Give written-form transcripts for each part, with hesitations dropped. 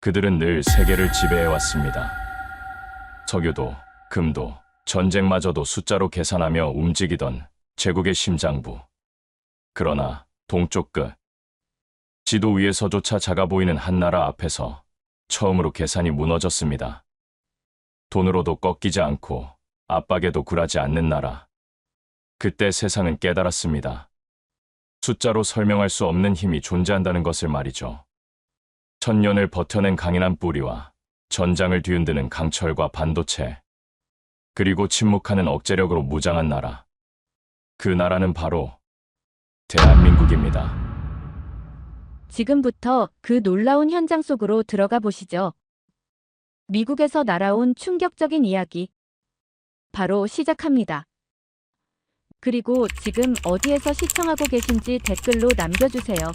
그들은 늘 세계를 지배해왔습니다. 석유도, 금도, 전쟁마저도 숫자로 계산하며 움직이던 제국의 심장부. 그러나 동쪽 끝, 지도 위에서조차 작아 보이는 한 나라 앞에서 처음으로 계산이 무너졌습니다. 돈으로도 꺾이지 않고 압박에도 굴하지 않는 나라. 그때 세상은 깨달았습니다. 숫자로 설명할 수 없는 힘이 존재한다는 것을 말이죠. 천년을 버텨낸 강인한 뿌리와 전장을 뒤흔드는 강철과 반도체, 그리고 침묵하는 억제력으로 무장한 나라. 그 나라는 바로 대한민국입니다. 지금부터 그 놀라운 현장 속으로 들어가 보시죠. 미국에서 날아온 충격적인 이야기. 바로 시작합니다. 그리고 지금 어디에서 시청하고 계신지 댓글로 남겨주세요.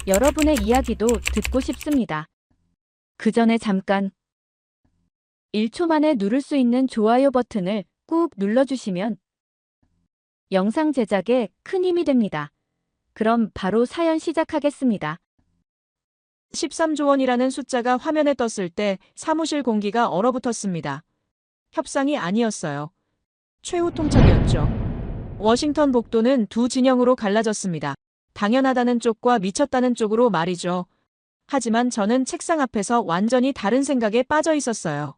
여러분의 이야기도 듣고 싶습니다. 그 전에 잠깐 1초 만에 누를 수 있는 좋아요 버튼을 꾹 눌러주시면 영상 제작에 큰 힘이 됩니다. 그럼 바로 사연 시작하겠습니다. 13조 원이라는 숫자가 화면에 떴을 때 사무실 공기가 얼어붙었습니다. 협상이 아니었어요. 최후 통첩이었죠. 워싱턴 복도는 두 진영으로 갈라졌습니다. 당연하다는 쪽과 미쳤다는 쪽으로 말이죠. 하지만 저는 책상 앞에서 완전히 다른 생각에 빠져 있었어요.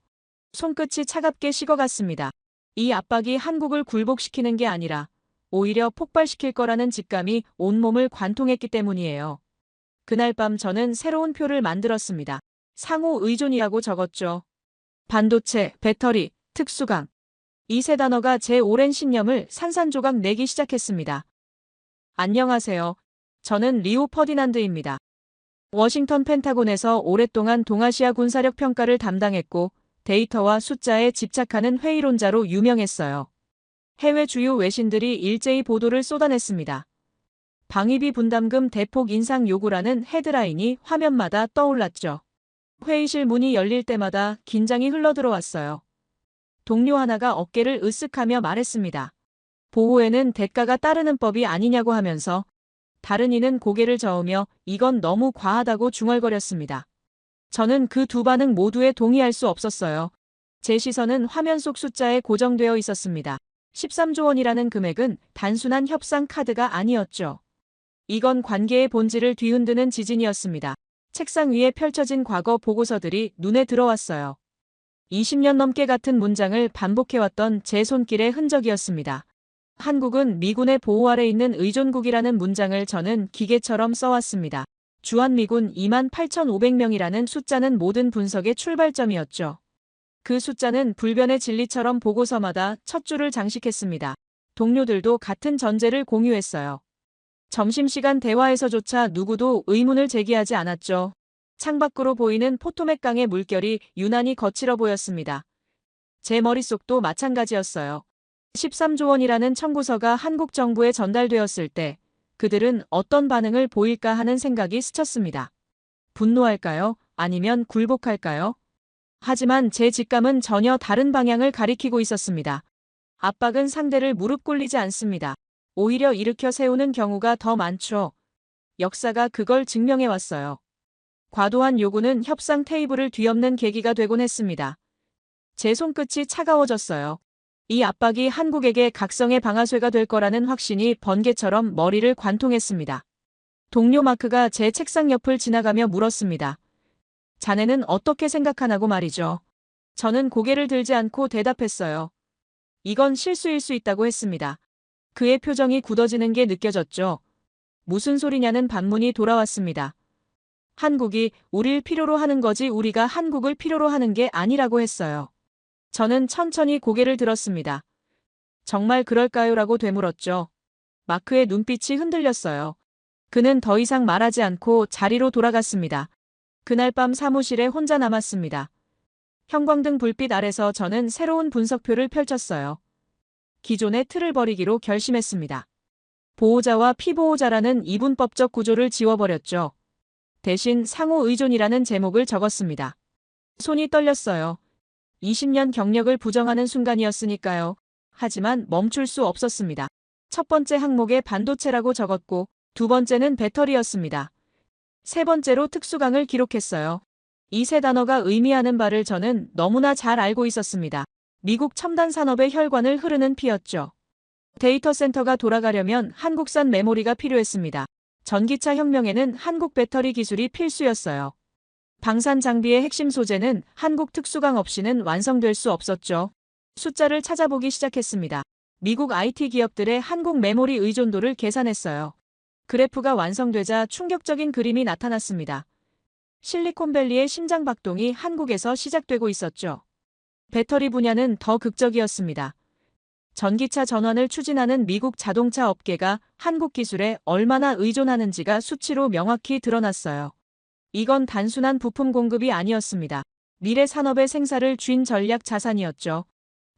손끝이 차갑게 식어갔습니다. 이 압박이 한국을 굴복시키는 게 아니라 오히려 폭발시킬 거라는 직감이 온몸을 관통했기 때문이에요. 그날 밤 저는 새로운 표를 만들었습니다. 상호 의존이라고 적었죠. 반도체, 배터리, 특수강. 이 세 단어가 제 오랜 신념을 산산조각 내기 시작했습니다. 안녕하세요. 저는 리오 퍼디난드입니다. 워싱턴 펜타곤에서 오랫동안 동아시아 군사력 평가를 담당했고 데이터와 숫자에 집착하는 회의론자로 유명했어요. 해외 주요 외신들이 일제히 보도를 쏟아냈습니다. 방위비 분담금 대폭 인상 요구라는 헤드라인이 화면마다 떠올랐죠. 회의실 문이 열릴 때마다 긴장이 흘러들어왔어요. 동료 하나가 어깨를 으쓱하며 말했습니다. 보호에는 대가가 따르는 법이 아니냐고 하면서 다른 이는 고개를 저으며 이건 너무 과하다고 중얼거렸습니다. 저는 그 두 반응 모두에 동의할 수 없었어요. 제 시선은 화면 속 숫자에 고정되어 있었습니다. 13조 원이라는 금액은 단순한 협상 카드가 아니었죠. 이건 관계의 본질을 뒤흔드는 지진이었습니다. 책상 위에 펼쳐진 과거 보고서들이 눈에 들어왔어요. 20년 넘게 같은 문장을 반복해왔던 제 손길의 흔적이었습니다. 한국은 미군의 보호 아래 있는 의존국이라는 문장을 저는 기계처럼 써왔습니다. 주한미군 28,500명이라는 숫자는 모든 분석의 출발점이었죠. 그 숫자는 불변의 진리처럼 보고서마다 첫 줄을 장식했습니다. 동료들도 같은 전제를 공유했어요. 점심시간 대화에서조차 누구도 의문을 제기하지 않았죠. 창밖으로 보이는 포토맥 강의 물결이 유난히 거칠어 보였습니다. 제 머릿속도 마찬가지였어요. 13조 원이라는 청구서가 한국 정부에 전달되었을 때 그들은 어떤 반응을 보일까 하는 생각이 스쳤습니다. 분노할까요? 아니면 굴복할까요? 하지만 제 직감은 전혀 다른 방향을 가리키고 있었습니다. 압박은 상대를 무릎 꿇리지 않습니다. 오히려 일으켜 세우는 경우가 더 많죠. 역사가 그걸 증명해왔어요. 과도한 요구는 협상 테이블을 뒤엎는 계기가 되곤 했습니다. 제 손끝이 차가워졌어요. 이 압박이 한국에게 각성의 방아쇠가 될 거라는 확신이 번개처럼 머리를 관통했습니다. 동료 마크가 제 책상 옆을 지나가며 물었습니다. 자네는 어떻게 생각하나고 말이죠. 저는 고개를 들지 않고 대답했어요. 이건 실수일 수 있다고 했습니다. 그의 표정이 굳어지는 게 느껴졌죠. 무슨 소리냐는 반문이 돌아왔습니다. 한국이 우릴 필요로 하는 거지 우리가 한국을 필요로 하는 게 아니라고 했어요. 저는 천천히 고개를 들었습니다. 정말 그럴까요? 라고 되물었죠. 마크의 눈빛이 흔들렸어요. 그는 더 이상 말하지 않고 자리로 돌아갔습니다. 그날 밤 사무실에 혼자 남았습니다. 형광등 불빛 아래서 저는 새로운 분석표를 펼쳤어요. 기존의 틀을 버리기로 결심했습니다. 보호자와 피보호자라는 이분법적 구조를 지워버렸죠. 대신 상호 의존이라는 제목을 적었습니다. 손이 떨렸어요. 20년 경력을 부정하는 순간이었으니까요. 하지만 멈출 수 없었습니다. 첫 번째 항목에 반도체라고 적었고 두 번째는 배터리였습니다. 세 번째로 특수강을 기록했어요. 이 세 단어가 의미하는 바를 저는 너무나 잘 알고 있었습니다. 미국 첨단 산업의 혈관을 흐르는 피였죠. 데이터 센터가 돌아가려면 한국산 메모리가 필요했습니다. 전기차 혁명에는 한국 배터리 기술이 필수였어요. 방산 장비의 핵심 소재는 한국 특수강 없이는 완성될 수 없었죠. 숫자를 찾아보기 시작했습니다. 미국 IT 기업들의 한국 메모리 의존도를 계산했어요. 그래프가 완성되자 충격적인 그림이 나타났습니다. 실리콘밸리의 심장박동이 한국에서 시작되고 있었죠. 배터리 분야는 더 극적이었습니다. 전기차 전환을 추진하는 미국 자동차 업계가 한국 기술에 얼마나 의존하는지가 수치로 명확히 드러났어요. 이건 단순한 부품 공급이 아니었습니다. 미래 산업의 생사를 쥔 전략 자산이었죠.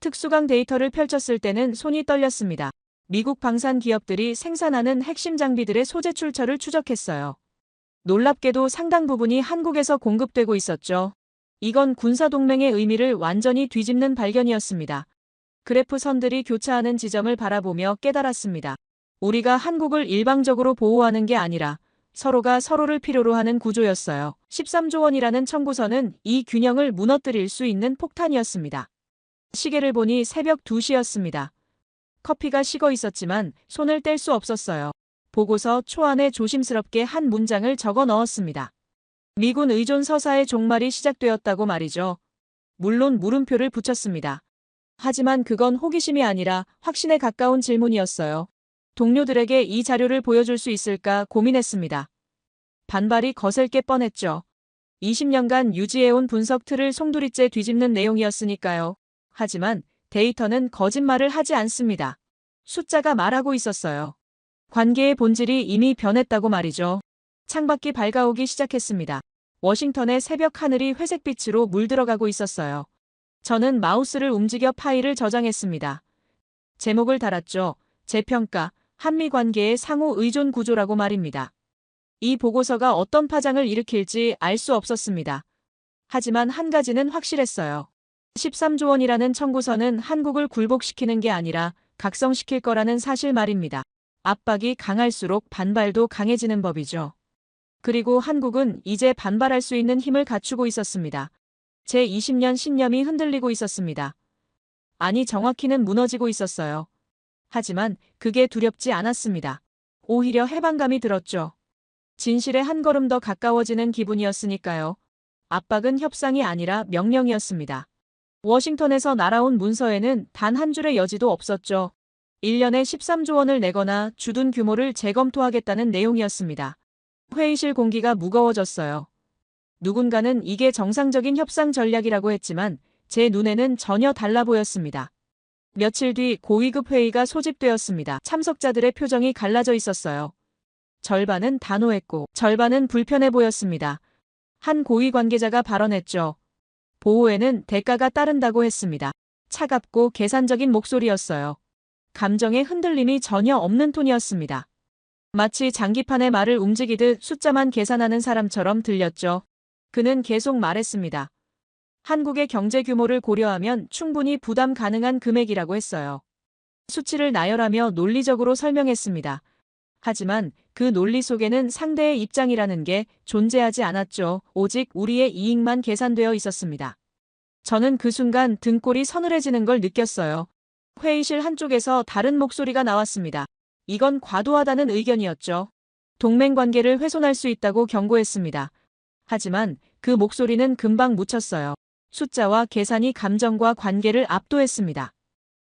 특수강 데이터를 펼쳤을 때는 손이 떨렸습니다. 미국 방산 기업들이 생산하는 핵심 장비들의 소재 출처를 추적했어요. 놀랍게도 상당 부분이 한국에서 공급되고 있었죠. 이건 군사동맹의 의미를 완전히 뒤집는 발견이었습니다. 그래프 선들이 교차하는 지점을 바라보며 깨달았습니다. 우리가 한국을 일방적으로 보호하는 게 아니라 서로가 서로를 필요로 하는 구조였어요. 13조 원이라는 청구서는 이 균형을 무너뜨릴 수 있는 폭탄이었습니다. 시계를 보니 새벽 2시였습니다. 커피가 식어 있었지만 손을 뗄 수 없었어요. 보고서 초안에 조심스럽게 한 문장을 적어 넣었습니다. 미군 의존 서사의 종말이 시작되었다고 말이죠. 물론 물음표를 붙였습니다. 하지만 그건 호기심이 아니라 확신에 가까운 질문이었어요. 동료들에게 이 자료를 보여줄 수 있을까 고민했습니다. 반발이 거셀 게 뻔했죠. 20년간 유지해온 분석 틀을 송두리째 뒤집는 내용이었으니까요. 하지만 데이터는 거짓말을 하지 않습니다. 숫자가 말하고 있었어요. 관계의 본질이 이미 변했다고 말이죠. 창밖이 밝아오기 시작했습니다. 워싱턴의 새벽 하늘이 회색빛으로 물들어가고 있었어요. 저는 마우스를 움직여 파일을 저장했습니다. 제목을 달았죠. 재평가, 한미 관계의 상호 의존 구조라고 말입니다. 이 보고서가 어떤 파장을 일으킬지 알 수 없었습니다. 하지만 한 가지는 확실했어요. 13조 원이라는 청구서는 한국을 굴복시키는 게 아니라 각성시킬 거라는 사실 말입니다. 압박이 강할수록 반발도 강해지는 법이죠. 그리고 한국은 이제 반발할 수 있는 힘을 갖추고 있었습니다. 제20년 신념이 흔들리고 있었습니다. 아니, 정확히는 무너지고 있었어요. 하지만 그게 두렵지 않았습니다. 오히려 해방감이 들었죠. 진실에 한 걸음 더 가까워지는 기분이었으니까요. 압박은 협상이 아니라 명령이었습니다. 워싱턴에서 날아온 문서에는 단 한 줄의 여지도 없었죠. 1년에 13조 원을 내거나 주둔 규모를 재검토하겠다는 내용이었습니다. 회의실 공기가 무거워졌어요. 누군가는 이게 정상적인 협상 전략이라고 했지만 제 눈에는 전혀 달라 보였습니다. 며칠 뒤 고위급 회의가 소집되었습니다. 참석자들의 표정이 갈라져 있었어요. 절반은 단호했고 절반은 불편해 보였습니다. 한 고위 관계자가 발언했죠. 보호에는 대가가 따른다고 했습니다. 차갑고 계산적인 목소리였어요. 감정의 흔들림이 전혀 없는 톤이었습니다. 마치 장기판의 말을 움직이듯 숫자만 계산하는 사람처럼 들렸죠. 그는 계속 말했습니다. 한국의 경제 규모를 고려하면 충분히 부담 가능한 금액이라고 했어요. 수치를 나열하며 논리적으로 설명했습니다. 하지만 그 논리 속에는 상대의 입장이라는 게 존재하지 않았죠. 오직 우리의 이익만 계산되어 있었습니다. 저는 그 순간 등골이 서늘해지는 걸 느꼈어요. 회의실 한쪽에서 다른 목소리가 나왔습니다. 이건 과도하다는 의견이었죠. 동맹 관계를 훼손할 수 있다고 경고했습니다. 하지만 그 목소리는 금방 묻혔어요. 숫자와 계산이 감정과 관계를 압도했습니다.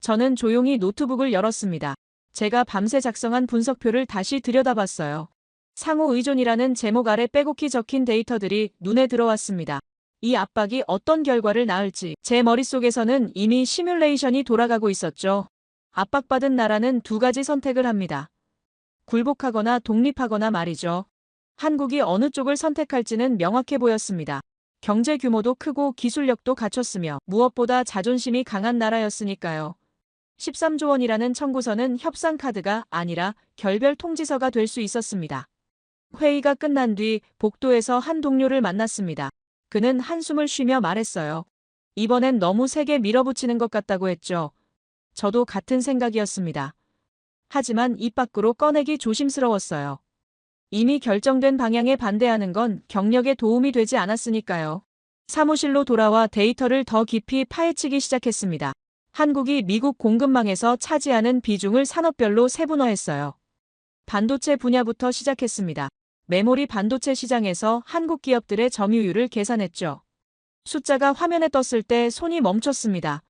저는 조용히 노트북을 열었습니다. 제가 밤새 작성한 분석표를 다시 들여다봤어요. 상호 의존이라는 제목 아래 빼곡히 적힌 데이터들이 눈에 들어왔습니다. 이 압박이 어떤 결과를 낳을지 제 머릿속에서는 이미 시뮬레이션이 돌아가고 있었죠. 압박받은 나라는 두 가지 선택을 합니다. 굴복하거나 독립하거나 말이죠. 한국이 어느 쪽을 선택할지는 명확해 보였습니다. 경제 규모도 크고 기술력도 갖췄으며 무엇보다 자존심이 강한 나라였으니까요. 13조 원이라는 청구서는 협상 카드가 아니라 결별 통지서가 될 수 있었습니다. 회의가 끝난 뒤 복도에서 한 동료를 만났습니다. 그는 한숨을 쉬며 말했어요. 이번엔 너무 세게 밀어붙이는 것 같다고 했죠. 저도 같은 생각이었습니다. 하지만 입 밖으로 꺼내기 조심스러웠어요. 이미 결정된 방향에 반대하는 건 경력에 도움이 되지 않았으니까요. 사무실로 돌아와 데이터를 더 깊이 파헤치기 시작했습니다. 한국이 미국 공급망에서 차지하는 비중을 산업별로 세분화했어요. 반도체 분야부터 시작했습니다. 메모리 반도체 시장에서 한국 기업들의 점유율을 계산했죠. 숫자가 화면에 떴을 때 손이 멈췄습니다.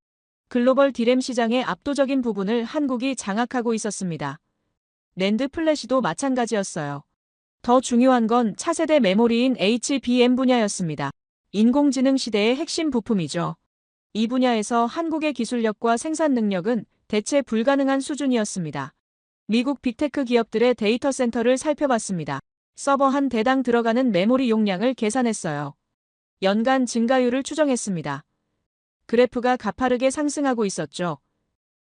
글로벌 디램 시장의 압도적인 부분을 한국이 장악하고 있었습니다. 낸드 플래시도 마찬가지였어요. 더 중요한 건 차세대 메모리인 HBM 분야였습니다. 인공지능 시대의 핵심 부품이죠. 이 분야에서 한국의 기술력과 생산 능력은 대체 불가능한 수준이었습니다. 미국 빅테크 기업들의 데이터 센터를 살펴봤습니다. 서버 한 대당 들어가는 메모리 용량을 계산했어요. 연간 증가율을 추정했습니다. 그래프가 가파르게 상승하고 있었죠.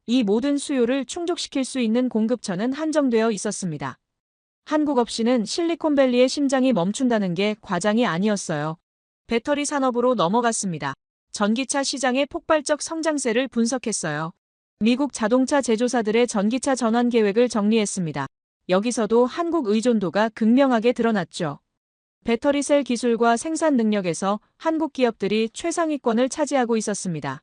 이 모든 수요를 충족시킬 수 있는 공급처는 한정되어 있었습니다. 한국 없이는 실리콘밸리의 심장이 멈춘다는 게 과장이 아니었어요. 배터리 산업으로 넘어갔습니다. 전기차 시장의 폭발적 성장세를 분석했어요. 미국 자동차 제조사들의 전기차 전환 계획을 정리했습니다. 여기서도 한국 의존도가 극명하게 드러났죠. 배터리 셀 기술과 생산 능력에서 한국 기업들이 최상위권을 차지하고 있었습니다.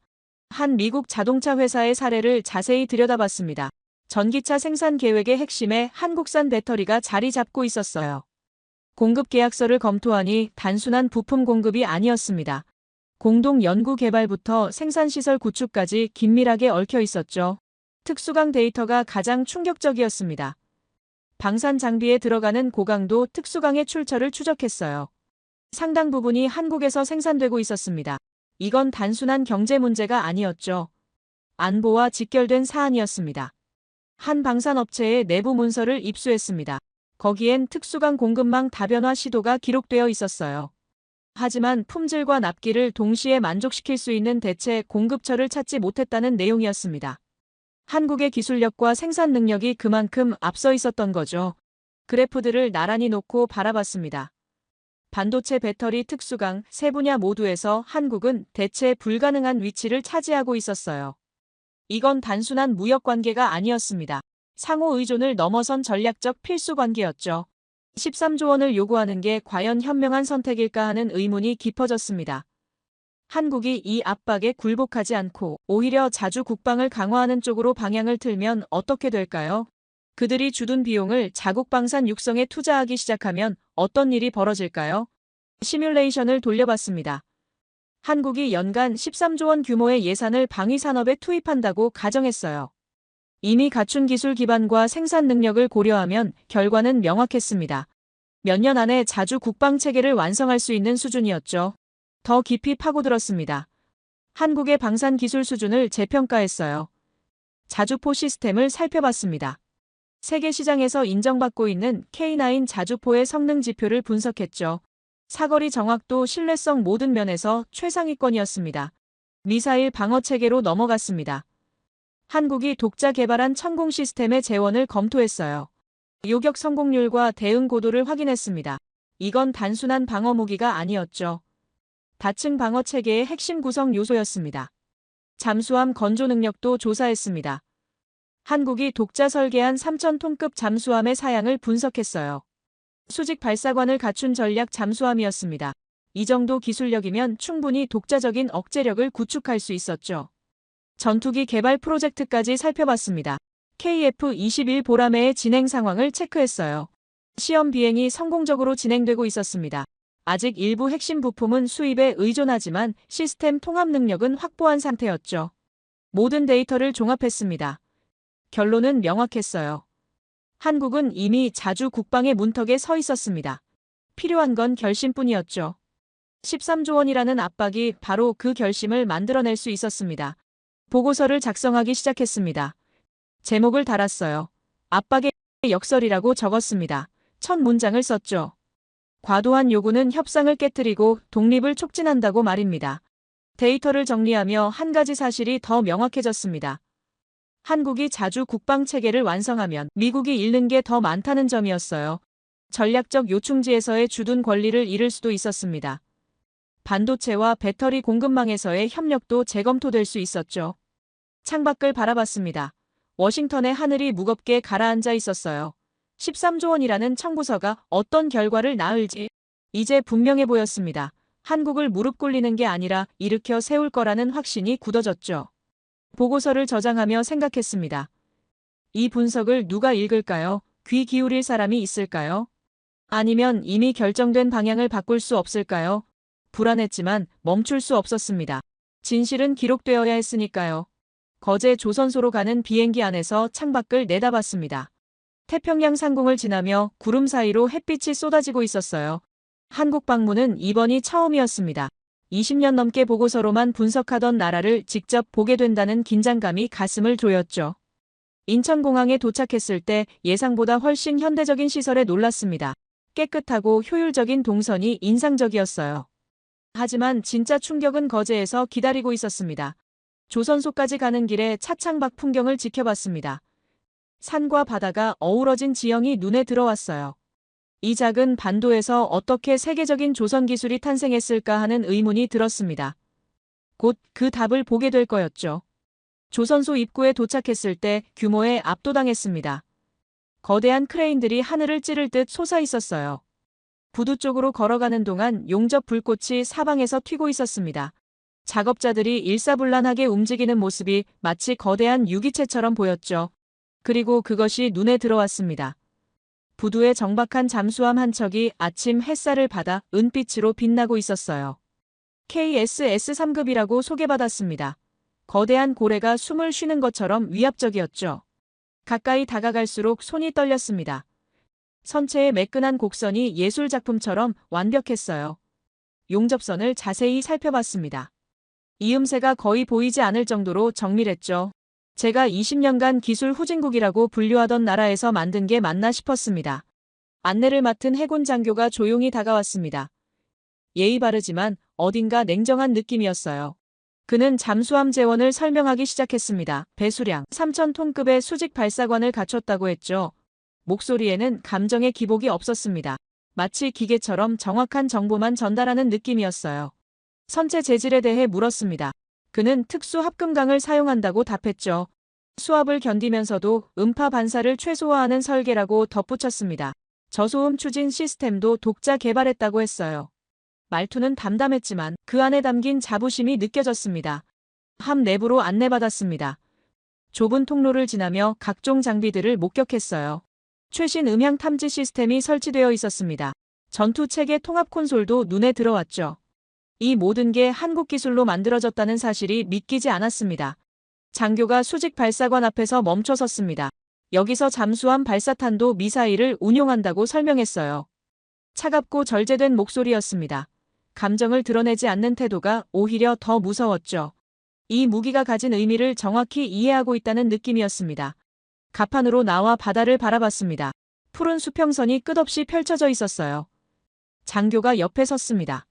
한 미국 자동차 회사의 사례를 자세히 들여다봤습니다. 전기차 생산 계획의 핵심에 한국산 배터리가 자리 잡고 있었어요. 공급 계약서를 검토하니 단순한 부품 공급이 아니었습니다. 공동 연구 개발부터 생산시설 구축까지 긴밀하게 얽혀 있었죠. 특수강 데이터가 가장 충격적이었습니다. 방산 장비에 들어가는 고강도 특수강의 출처를 추적했어요. 상당 부분이 한국에서 생산되고 있었습니다. 이건 단순한 경제 문제가 아니었죠. 안보와 직결된 사안이었습니다. 한 방산업체의 내부 문서를 입수했습니다. 거기엔 특수강 공급망 다변화 시도가 기록되어 있었어요. 하지만 품질과 납기를 동시에 만족시킬 수 있는 대체 공급처를 찾지 못했다는 내용이었습니다. 한국의 기술력과 생산 능력이 그만큼 앞서 있었던 거죠. 그래프들을 나란히 놓고 바라봤습니다. 반도체, 배터리, 특수강 세 분야 모두에서 한국은 대체 불가능한 위치를 차지하고 있었어요. 이건 단순한 무역 관계가 아니었습니다. 상호 의존을 넘어선 전략적 필수 관계였죠. 13조 원을 요구하는 게 과연 현명한 선택일까 하는 의문이 깊어졌습니다. 한국이 이 압박에 굴복하지 않고 오히려 자주 국방을 강화하는 쪽으로 방향을 틀면 어떻게 될까요? 그들이 주둔 비용을 자국 방산 육성에 투자하기 시작하면 어떤 일이 벌어질까요? 시뮬레이션을 돌려봤습니다. 한국이 연간 13조 원 규모의 예산을 방위 산업에 투입한다고 가정했어요. 이미 갖춘 기술 기반과 생산 능력을 고려하면 결과는 명확했습니다. 몇 년 안에 자주 국방 체계를 완성할 수 있는 수준이었죠. 더 깊이 파고들었습니다. 한국의 방산 기술 수준을 재평가했어요. 자주포 시스템을 살펴봤습니다. 세계 시장에서 인정받고 있는 K9 자주포의 성능 지표를 분석했죠. 사거리 정확도, 신뢰성 모든 면에서 최상위권이었습니다. 미사일 방어 체계로 넘어갔습니다. 한국이 독자 개발한 천공 시스템의 재원을 검토했어요. 요격 성공률과 대응 고도를 확인했습니다. 이건 단순한 방어 무기가 아니었죠. 다층 방어 체계의 핵심 구성 요소였습니다. 잠수함 건조 능력도 조사했습니다. 한국이 독자 설계한 3,000톤급 잠수함의 사양을 분석했어요. 수직 발사관을 갖춘 전략 잠수함이었습니다. 이 정도 기술력이면 충분히 독자적인 억제력을 구축할 수 있었죠. 전투기 개발 프로젝트까지 살펴봤습니다. KF-21 보라매의 진행 상황을 체크했어요. 시험 비행이 성공적으로 진행되고 있었습니다. 아직 일부 핵심 부품은 수입에 의존하지만 시스템 통합 능력은 확보한 상태였죠. 모든 데이터를 종합했습니다. 결론은 명확했어요. 한국은 이미 자주 국방의 문턱에 서 있었습니다. 필요한 건 결심뿐이었죠. 13조 원이라는 압박이 바로 그 결심을 만들어낼 수 있었습니다. 보고서를 작성하기 시작했습니다. 제목을 달았어요. 압박의 역설이라고 적었습니다. 첫 문장을 썼죠. 과도한 요구는 협상을 깨뜨리고 독립을 촉진한다고 말입니다. 데이터를 정리하며 한 가지 사실이 더 명확해졌습니다. 한국이 자주 국방 체계를 완성하면 미국이 잃는 게 더 많다는 점이었어요. 전략적 요충지에서의 주둔 권리를 잃을 수도 있었습니다. 반도체와 배터리 공급망에서의 협력도 재검토될 수 있었죠. 창밖을 바라봤습니다. 워싱턴의 하늘이 무겁게 가라앉아 있었어요. 13조 원이라는 청구서가 어떤 결과를 낳을지 이제 분명해 보였습니다. 한국을 무릎 꿇리는 게 아니라 일으켜 세울 거라는 확신이 굳어졌죠. 보고서를 저장하며 생각했습니다. 이 분석을 누가 읽을까요? 귀 기울일 사람이 있을까요? 아니면 이미 결정된 방향을 바꿀 수 없을까요? 불안했지만 멈출 수 없었습니다. 진실은 기록되어야 했으니까요. 거제 조선소로 가는 비행기 안에서 창밖을 내다봤습니다. 태평양 상공을 지나며 구름 사이로 햇빛이 쏟아지고 있었어요. 한국 방문은 이번이 처음이었습니다. 20년 넘게 보고서로만 분석하던 나라를 직접 보게 된다는 긴장감이 가슴을 조였죠. 인천공항에 도착했을 때 예상보다 훨씬 현대적인 시설에 놀랐습니다. 깨끗하고 효율적인 동선이 인상적이었어요. 하지만 진짜 충격은 거제에서 기다리고 있었습니다. 조선소까지 가는 길에 차창밖 풍경을 지켜봤습니다. 산과 바다가 어우러진 지형이 눈에 들어왔어요. 이 작은 반도에서 어떻게 세계적인 조선 기술이 탄생했을까 하는 의문이 들었습니다. 곧 그 답을 보게 될 거였죠. 조선소 입구에 도착했을 때 규모에 압도당했습니다. 거대한 크레인들이 하늘을 찌를 듯 솟아 있었어요. 부두 쪽으로 걸어가는 동안 용접 불꽃이 사방에서 튀고 있었습니다. 작업자들이 일사불란하게 움직이는 모습이 마치 거대한 유기체처럼 보였죠. 그리고 그것이 눈에 들어왔습니다. 부두의 정박한 잠수함 한 척이 아침 햇살을 받아 은빛으로 빛나고 있었어요. KSS-3급이라고 소개받았습니다. 거대한 고래가 숨을 쉬는 것처럼 위압적이었죠. 가까이 다가갈수록 손이 떨렸습니다. 선체의 매끈한 곡선이 예술작품처럼 완벽했어요. 용접선을 자세히 살펴봤습니다. 이음새가 거의 보이지 않을 정도로 정밀했죠. 제가 20년간 기술 후진국이라고 분류하던 나라에서 만든 게 맞나 싶었습니다. 안내를 맡은 해군 장교가 조용히 다가왔습니다. 예의 바르지만 어딘가 냉정한 느낌이었어요. 그는 잠수함 재원을 설명하기 시작했습니다. 배수량 3,000톤급의 수직 발사관을 갖췄다고 했죠. 목소리에는 감정의 기복이 없었습니다. 마치 기계처럼 정확한 정보만 전달하는 느낌이었어요. 선체 재질에 대해 물었습니다. 그는 특수 합금강을 사용한다고 답했죠. 수압을 견디면서도 음파 반사를 최소화하는 설계라고 덧붙였습니다. 저소음 추진 시스템도 독자 개발했다고 했어요. 말투는 담담했지만 그 안에 담긴 자부심이 느껴졌습니다. 함 내부로 안내받았습니다. 좁은 통로를 지나며 각종 장비들을 목격했어요. 최신 음향 탐지 시스템이 설치되어 있었습니다. 전투 체계 통합 콘솔도 눈에 들어왔죠. 이 모든 게 한국 기술로 만들어졌다는 사실이 믿기지 않았습니다. 장교가 수직 발사관 앞에서 멈춰 섰습니다. 여기서 잠수함 발사탄도 미사일을 운용한다고 설명했어요. 차갑고 절제된 목소리였습니다. 감정을 드러내지 않는 태도가 오히려 더 무서웠죠. 이 무기가 가진 의미를 정확히 이해하고 있다는 느낌이었습니다. 갑판으로 나와 바다를 바라봤습니다. 푸른 수평선이 끝없이 펼쳐져 있었어요. 장교가 옆에 섰습니다.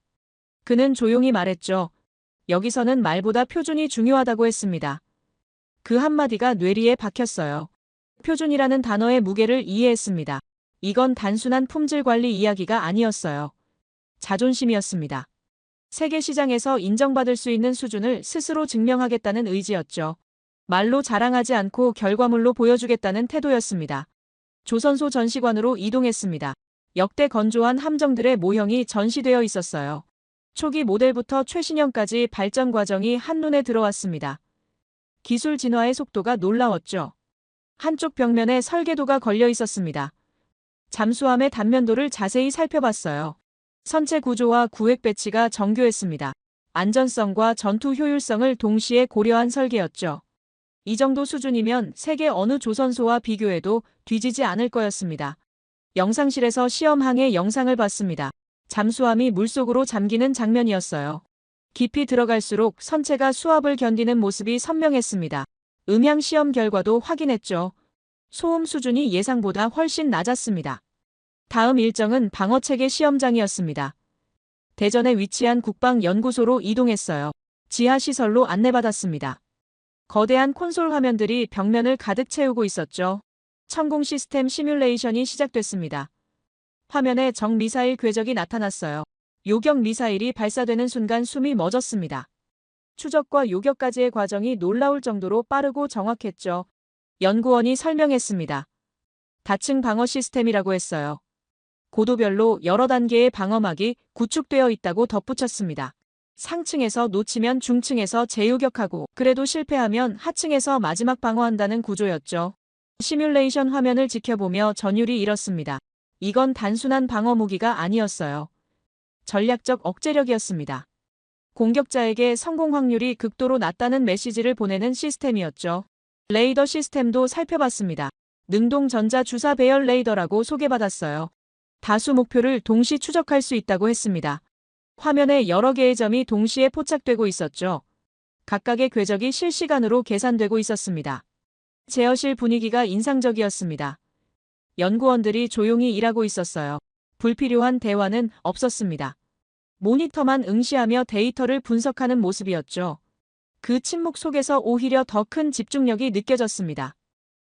그는 조용히 말했죠. 여기서는 말보다 표준이 중요하다고 했습니다. 그 한마디가 뇌리에 박혔어요. 표준이라는 단어의 무게를 이해했습니다. 이건 단순한 품질 관리 이야기가 아니었어요. 자존심이었습니다. 세계 시장에서 인정받을 수 있는 수준을 스스로 증명하겠다는 의지였죠. 말로 자랑하지 않고 결과물로 보여주겠다는 태도였습니다. 조선소 전시관으로 이동했습니다. 역대 건조한 함정들의 모형이 전시되어 있었어요. 초기 모델부터 최신형까지 발전 과정이 한눈에 들어왔습니다. 기술 진화의 속도가 놀라웠죠. 한쪽 벽면에 설계도가 걸려 있었습니다. 잠수함의 단면도를 자세히 살펴봤어요. 선체 구조와 구획 배치가 정교했습니다. 안전성과 전투 효율성을 동시에 고려한 설계였죠. 이 정도 수준이면 세계 어느 조선소와 비교해도 뒤지지 않을 거였습니다. 영상실에서 시험항의 영상을 봤습니다. 잠수함이 물속으로 잠기는 장면이었어요. 깊이 들어갈수록 선체가 수압을 견디는 모습이 선명했습니다. 음향 시험 결과도 확인했죠. 소음 수준이 예상보다 훨씬 낮았습니다. 다음 일정은 방어체계 시험장이었습니다. 대전에 위치한 국방연구소로 이동했어요. 지하 시설로 안내받았습니다. 거대한 콘솔 화면들이 벽면을 가득 채우고 있었죠. 천공 시스템 시뮬레이션이 시작됐습니다. 화면에 적 미사일 궤적이 나타났어요. 요격 미사일이 발사되는 순간 숨이 멎었습니다. 추적과 요격까지의 과정이 놀라울 정도로 빠르고 정확했죠. 연구원이 설명했습니다. 다층 방어 시스템이라고 했어요. 고도별로 여러 단계의 방어막이 구축되어 있다고 덧붙였습니다. 상층에서 놓치면 중층에서 재요격하고 그래도 실패하면 하층에서 마지막 방어한다는 구조였죠. 시뮬레이션 화면을 지켜보며 전율이 일었습니다. 이건 단순한 방어 무기가 아니었어요. 전략적 억제력이었습니다. 공격자에게 성공 확률이 극도로 낮다는 메시지를 보내는 시스템이었죠. 레이더 시스템도 살펴봤습니다. 능동 전자 주사 배열 레이더라고 소개받았어요. 다수 목표를 동시 추적할 수 있다고 했습니다. 화면에 여러 개의 점이 동시에 포착되고 있었죠. 각각의 궤적이 실시간으로 계산되고 있었습니다. 제어실 분위기가 인상적이었습니다. 연구원들이 조용히 일하고 있었어요. 불필요한 대화는 없었습니다. 모니터만 응시하며 데이터를 분석하는 모습이었죠. 그 침묵 속에서 오히려 더 큰 집중력이 느껴졌습니다.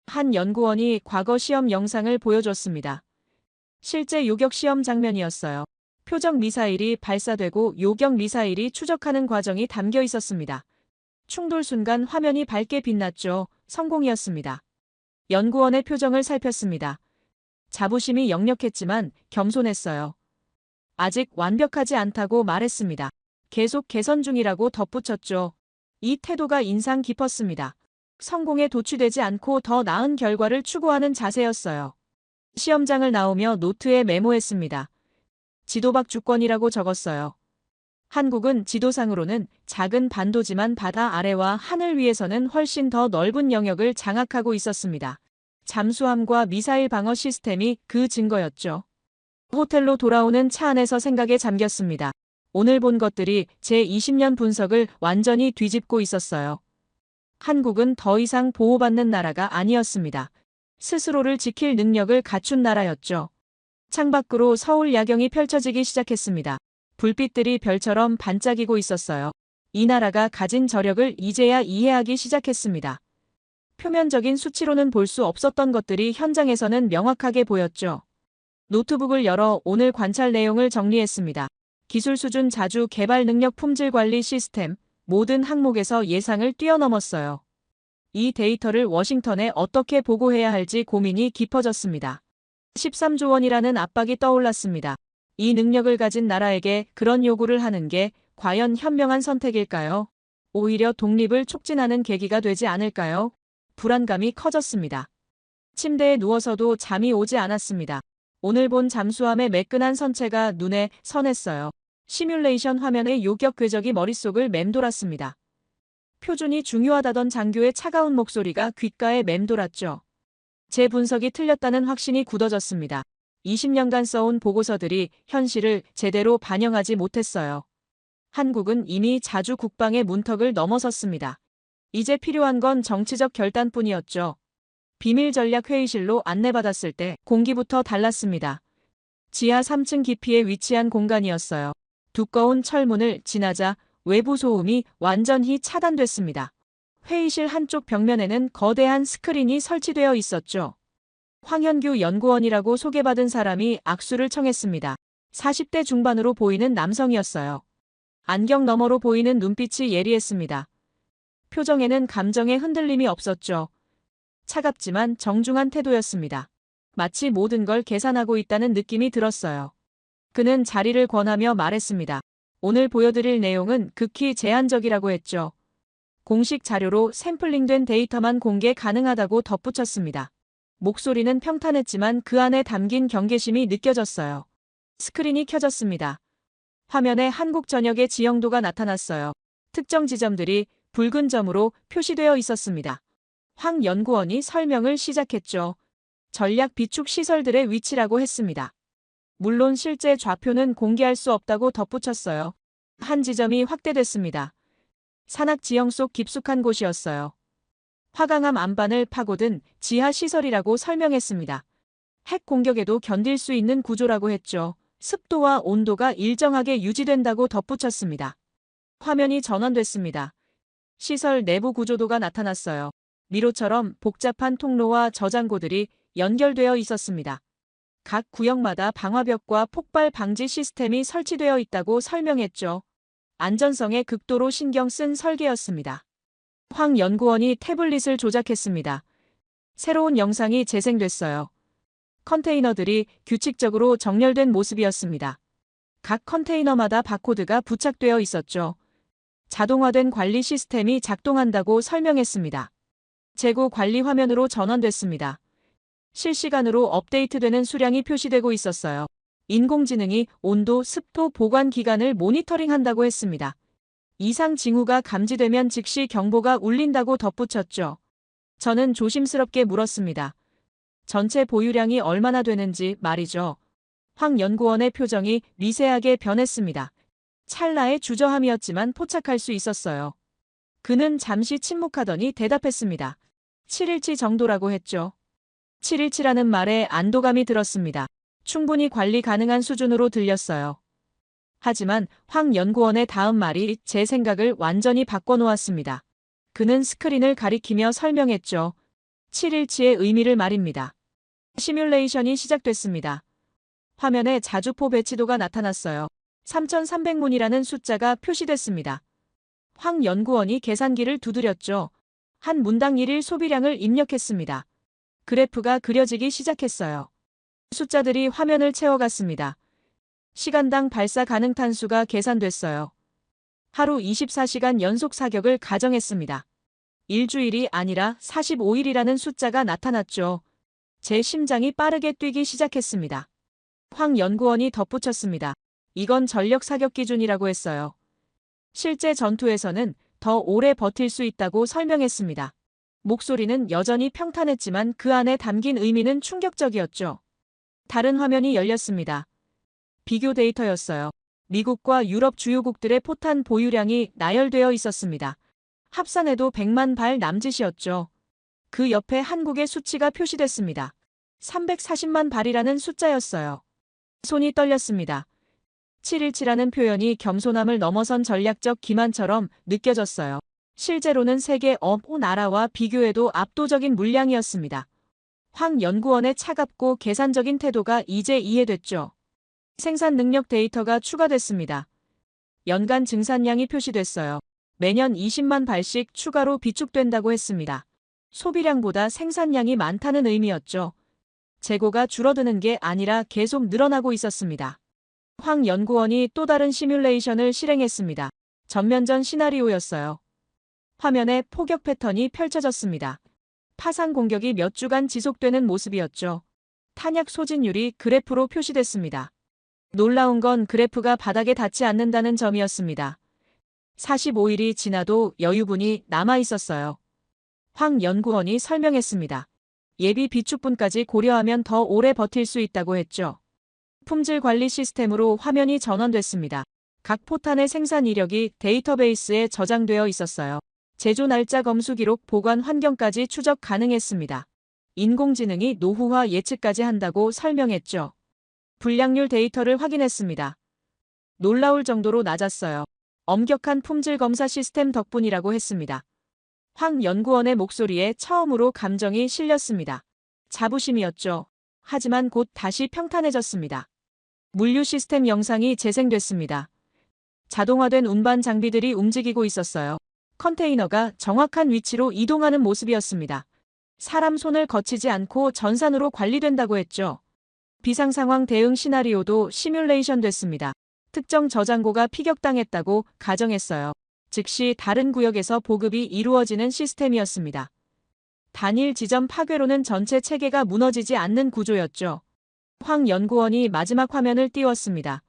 한 연구원이 과거 시험 영상을 보여줬습니다. 실제 요격 시험 장면이었어요. 표적 미사일이 발사되고 요격 미사일이 추적하는 과정이 담겨 있었습니다. 충돌 순간 화면이 밝게 빛났죠. 성공이었습니다. 연구원의 표정을 살폈습니다. 자부심이 역력했지만 겸손했어요. 아직 완벽하지 않다고 말했습니다. 계속 개선 중이라고 덧붙였죠. 이 태도가 인상 깊었습니다. 성공에 도취되지 않고 더 나은 결과를 추구하는 자세였어요. 시험장을 나오며 노트에 메모했습니다. 지도박 주권이라고 적었어요. 한국은 지도상으로는 작은 반도지만 바다 아래와 하늘 위에서는 훨씬 더 넓은 영역을 장악하고 있었습니다. 잠수함과 미사일 방어 시스템이 그 증거였죠. 호텔로 돌아오는 차 안에서 생각에 잠겼습니다. 오늘 본 것들이 제 20년 분석을 완전히 뒤집고 있었어요. 한국은 더 이상 보호받는 나라가 아니었습니다. 스스로를 지킬 능력을 갖춘 나라였죠. 창밖으로 서울 야경이 펼쳐지기 시작했습니다. 불빛들이 별처럼 반짝이고 있었어요. 이 나라가 가진 저력을 이제야 이해하기 시작했습니다. 표면적인 수치로는 볼 수 없었던 것들이 현장에서는 명확하게 보였죠. 노트북을 열어 오늘 관찰 내용을 정리했습니다. 기술 수준 자주 개발 능력 품질 관리 시스템, 모든 항목에서 예상을 뛰어넘었어요. 이 데이터를 워싱턴에 어떻게 보고해야 할지 고민이 깊어졌습니다. 13조 원이라는 압박이 떠올랐습니다. 이 능력을 가진 나라에게 그런 요구를 하는 게 과연 현명한 선택일까요? 오히려 독립을 촉진하는 계기가 되지 않을까요? 불안감이 커졌습니다. 침대에 누워서도 잠이 오지 않았습니다. 오늘 본 잠수함의 매끈한 선체가 눈에 선했어요. 시뮬레이션 화면의 요격 궤적이 머릿속을 맴돌았습니다. 표준이 중요하다던 장교의 차가운 목소리가 귓가에 맴돌았죠. 제 분석이 틀렸다는 확신이 굳어졌습니다. 20년간 써온 보고서들이 현실을 제대로 반영하지 못했어요. 한국은 이미 자주 국방의 문턱을 넘어섰습니다. 이제 필요한 건 정치적 결단뿐이었죠. 비밀 전략 회의실로 안내받았을 때 공기부터 달랐습니다. 지하 3층 깊이에 위치한 공간이었어요. 두꺼운 철문을 지나자 외부 소음이 완전히 차단됐습니다. 회의실 한쪽 벽면에는 거대한 스크린이 설치되어 있었죠. 황현규 연구원이라고 소개받은 사람이 악수를 청했습니다. 40대 중반으로 보이는 남성이었어요. 안경 너머로 보이는 눈빛이 예리했습니다. 표정에는 감정의 흔들림이 없었죠. 차갑지만 정중한 태도였습니다. 마치 모든 걸 계산하고 있다는 느낌이 들었어요. 그는 자리를 권하며 말했습니다. 오늘 보여드릴 내용은 극히 제한적이라고 했죠. 공식 자료로 샘플링된 데이터만 공개 가능하다고 덧붙였습니다. 목소리는 평탄했지만 그 안에 담긴 경계심이 느껴졌어요. 스크린이 켜졌습니다. 화면에 한국 전역의 지형도가 나타났어요. 특정 지점들이 붉은 점으로 표시되어 있었습니다. 황 연구원이 설명을 시작했죠. 전략 비축 시설들의 위치라고 했습니다. 물론 실제 좌표는 공개할 수 없다고 덧붙였어요. 한 지점이 확대됐습니다. 산악 지형 속 깊숙한 곳이었어요. 화강암 안반을 파고든 지하 시설이라고 설명했습니다. 핵 공격에도 견딜 수 있는 구조라고 했죠. 습도와 온도가 일정하게 유지된다고 덧붙였습니다. 화면이 전환됐습니다. 시설 내부 구조도가 나타났어요. 미로처럼 복잡한 통로와 저장고들이 연결되어 있었습니다. 각 구역마다 방화벽과 폭발 방지 시스템이 설치되어 있다고 설명했죠. 안전성에 극도로 신경 쓴 설계였습니다. 황 연구원이 태블릿을 조작했습니다. 새로운 영상이 재생됐어요. 컨테이너들이 규칙적으로 정렬된 모습이었습니다. 각 컨테이너마다 바코드가 부착되어 있었죠. 자동화된 관리 시스템이 작동한다고 설명했습니다. 재고 관리 화면으로 전환됐습니다. 실시간으로 업데이트되는 수량이 표시되고 있었어요. 인공지능이 온도, 습도, 보관 기간을 모니터링한다고 했습니다. 이상 징후가 감지되면 즉시 경보가 울린다고 덧붙였죠. 저는 조심스럽게 물었습니다. 전체 보유량이 얼마나 되는지 말이죠. 황 연구원의 표정이 미세하게 변했습니다. 찰나의 주저함이었지만 포착할 수 있었어요. 그는 잠시 침묵하더니 대답했습니다. 7일치 정도라고 했죠. 7일치라는 말에 안도감이 들었습니다. 충분히 관리 가능한 수준으로 들렸어요. 하지만 황 연구원의 다음 말이 제 생각을 완전히 바꿔놓았습니다. 그는 스크린을 가리키며 설명했죠. 7일치의 의미를 말입니다. 시뮬레이션이 시작됐습니다. 화면에 자주포 배치도가 나타났어요. 3300문이라는 숫자가 표시됐습니다. 황 연구원이 계산기를 두드렸죠. 한 문당 1일 소비량을 입력했습니다. 그래프가 그려지기 시작했어요. 숫자들이 화면을 채워갔습니다. 시간당 발사 가능 탄수가 계산됐어요. 하루 24시간 연속 사격을 가정했습니다. 일주일이 아니라 45일이라는 숫자가 나타났죠. 제 심장이 빠르게 뛰기 시작했습니다. 황 연구원이 덧붙였습니다. 이건 전력 사격 기준이라고 했어요. 실제 전투에서는 더 오래 버틸 수 있다고 설명했습니다. 목소리는 여전히 평탄했지만 그 안에 담긴 의미는 충격적이었죠. 다른 화면이 열렸습니다. 비교 데이터였어요. 미국과 유럽 주요국들의 포탄 보유량이 나열되어 있었습니다. 합산해도 100만 발 남짓이었죠. 그 옆에 한국의 수치가 표시됐습니다. 340만 발이라는 숫자였어요. 손이 떨렸습니다. 717라는 표현이 겸손함을 넘어선 전략적 기만처럼 느껴졌어요. 실제로는 세계 어느 나라와 비교해도 압도적인 물량이었습니다. 황 연구원의 차갑고 계산적인 태도가 이제 이해됐죠. 생산 능력 데이터가 추가됐습니다. 연간 증산량이 표시됐어요. 매년 20만 발씩 추가로 비축된다고 했습니다. 소비량보다 생산량이 많다는 의미였죠. 재고가 줄어드는 게 아니라 계속 늘어나고 있었습니다. 황 연구원이 또 다른 시뮬레이션을 실행했습니다. 전면전 시나리오였어요. 화면에 포격 패턴이 펼쳐졌습니다. 파상 공격이 몇 주간 지속되는 모습이었죠. 탄약 소진율이 그래프로 표시됐습니다. 놀라운 건 그래프가 바닥에 닿지 않는다는 점이었습니다. 45일이 지나도 여유분이 남아 있었어요. 황 연구원이 설명했습니다. 예비 비축분까지 고려하면 더 오래 버틸 수 있다고 했죠. 품질 관리 시스템으로 화면이 전환됐습니다. 각 포탄의 생산 이력이 데이터베이스에 저장되어 있었어요. 제조 날짜 검수 기록 보관 환경까지 추적 가능했습니다. 인공지능이 노후화 예측까지 한다고 설명했죠. 불량률 데이터를 확인했습니다. 놀라울 정도로 낮았어요. 엄격한 품질 검사 시스템 덕분이라고 했습니다. 황 연구원의 목소리에 처음으로 감정이 실렸습니다. 자부심이었죠. 하지만 곧 다시 평탄해졌습니다. 물류 시스템 영상이 재생됐습니다. 자동화된 운반 장비들이 움직이고 있었어요. 컨테이너가 정확한 위치로 이동하는 모습이었습니다. 사람 손을 거치지 않고 전산으로 관리된다고 했죠. 비상상황 대응 시나리오도 시뮬레이션 됐습니다. 특정 저장고가 피격당했다고 가정했어요. 즉시 다른 구역에서 보급이 이루어지는 시스템이었습니다. 단일 지점 파괴로는 전체 체계가 무너지지 않는 구조였죠. 황 연구원이 마지막 화면을 띄웠습니다.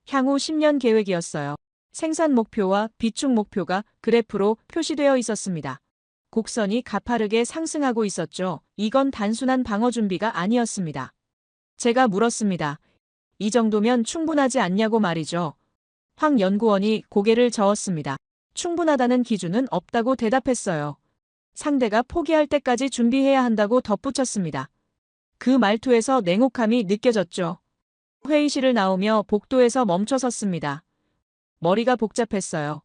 향후 10년 계획이었어요. 생산 목표와 비축 목표가 그래프로 표시되어 있었습니다. 곡선이 가파르게 상승하고 있었죠. 이건 단순한 방어 준비가 아니었습니다. 제가 물었습니다. 이 정도면 충분하지 않냐고 말이죠. 황 연구원이 고개를 저었습니다. 충분하다는 기준은 없다고 대답했어요. 상대가 포기할 때까지 준비해야 한다고 덧붙였습니다. 그 말투에서 냉혹함이 느껴졌죠. 회의실을 나오며 복도에서 멈춰섰습니다. 머리가 복잡했어요.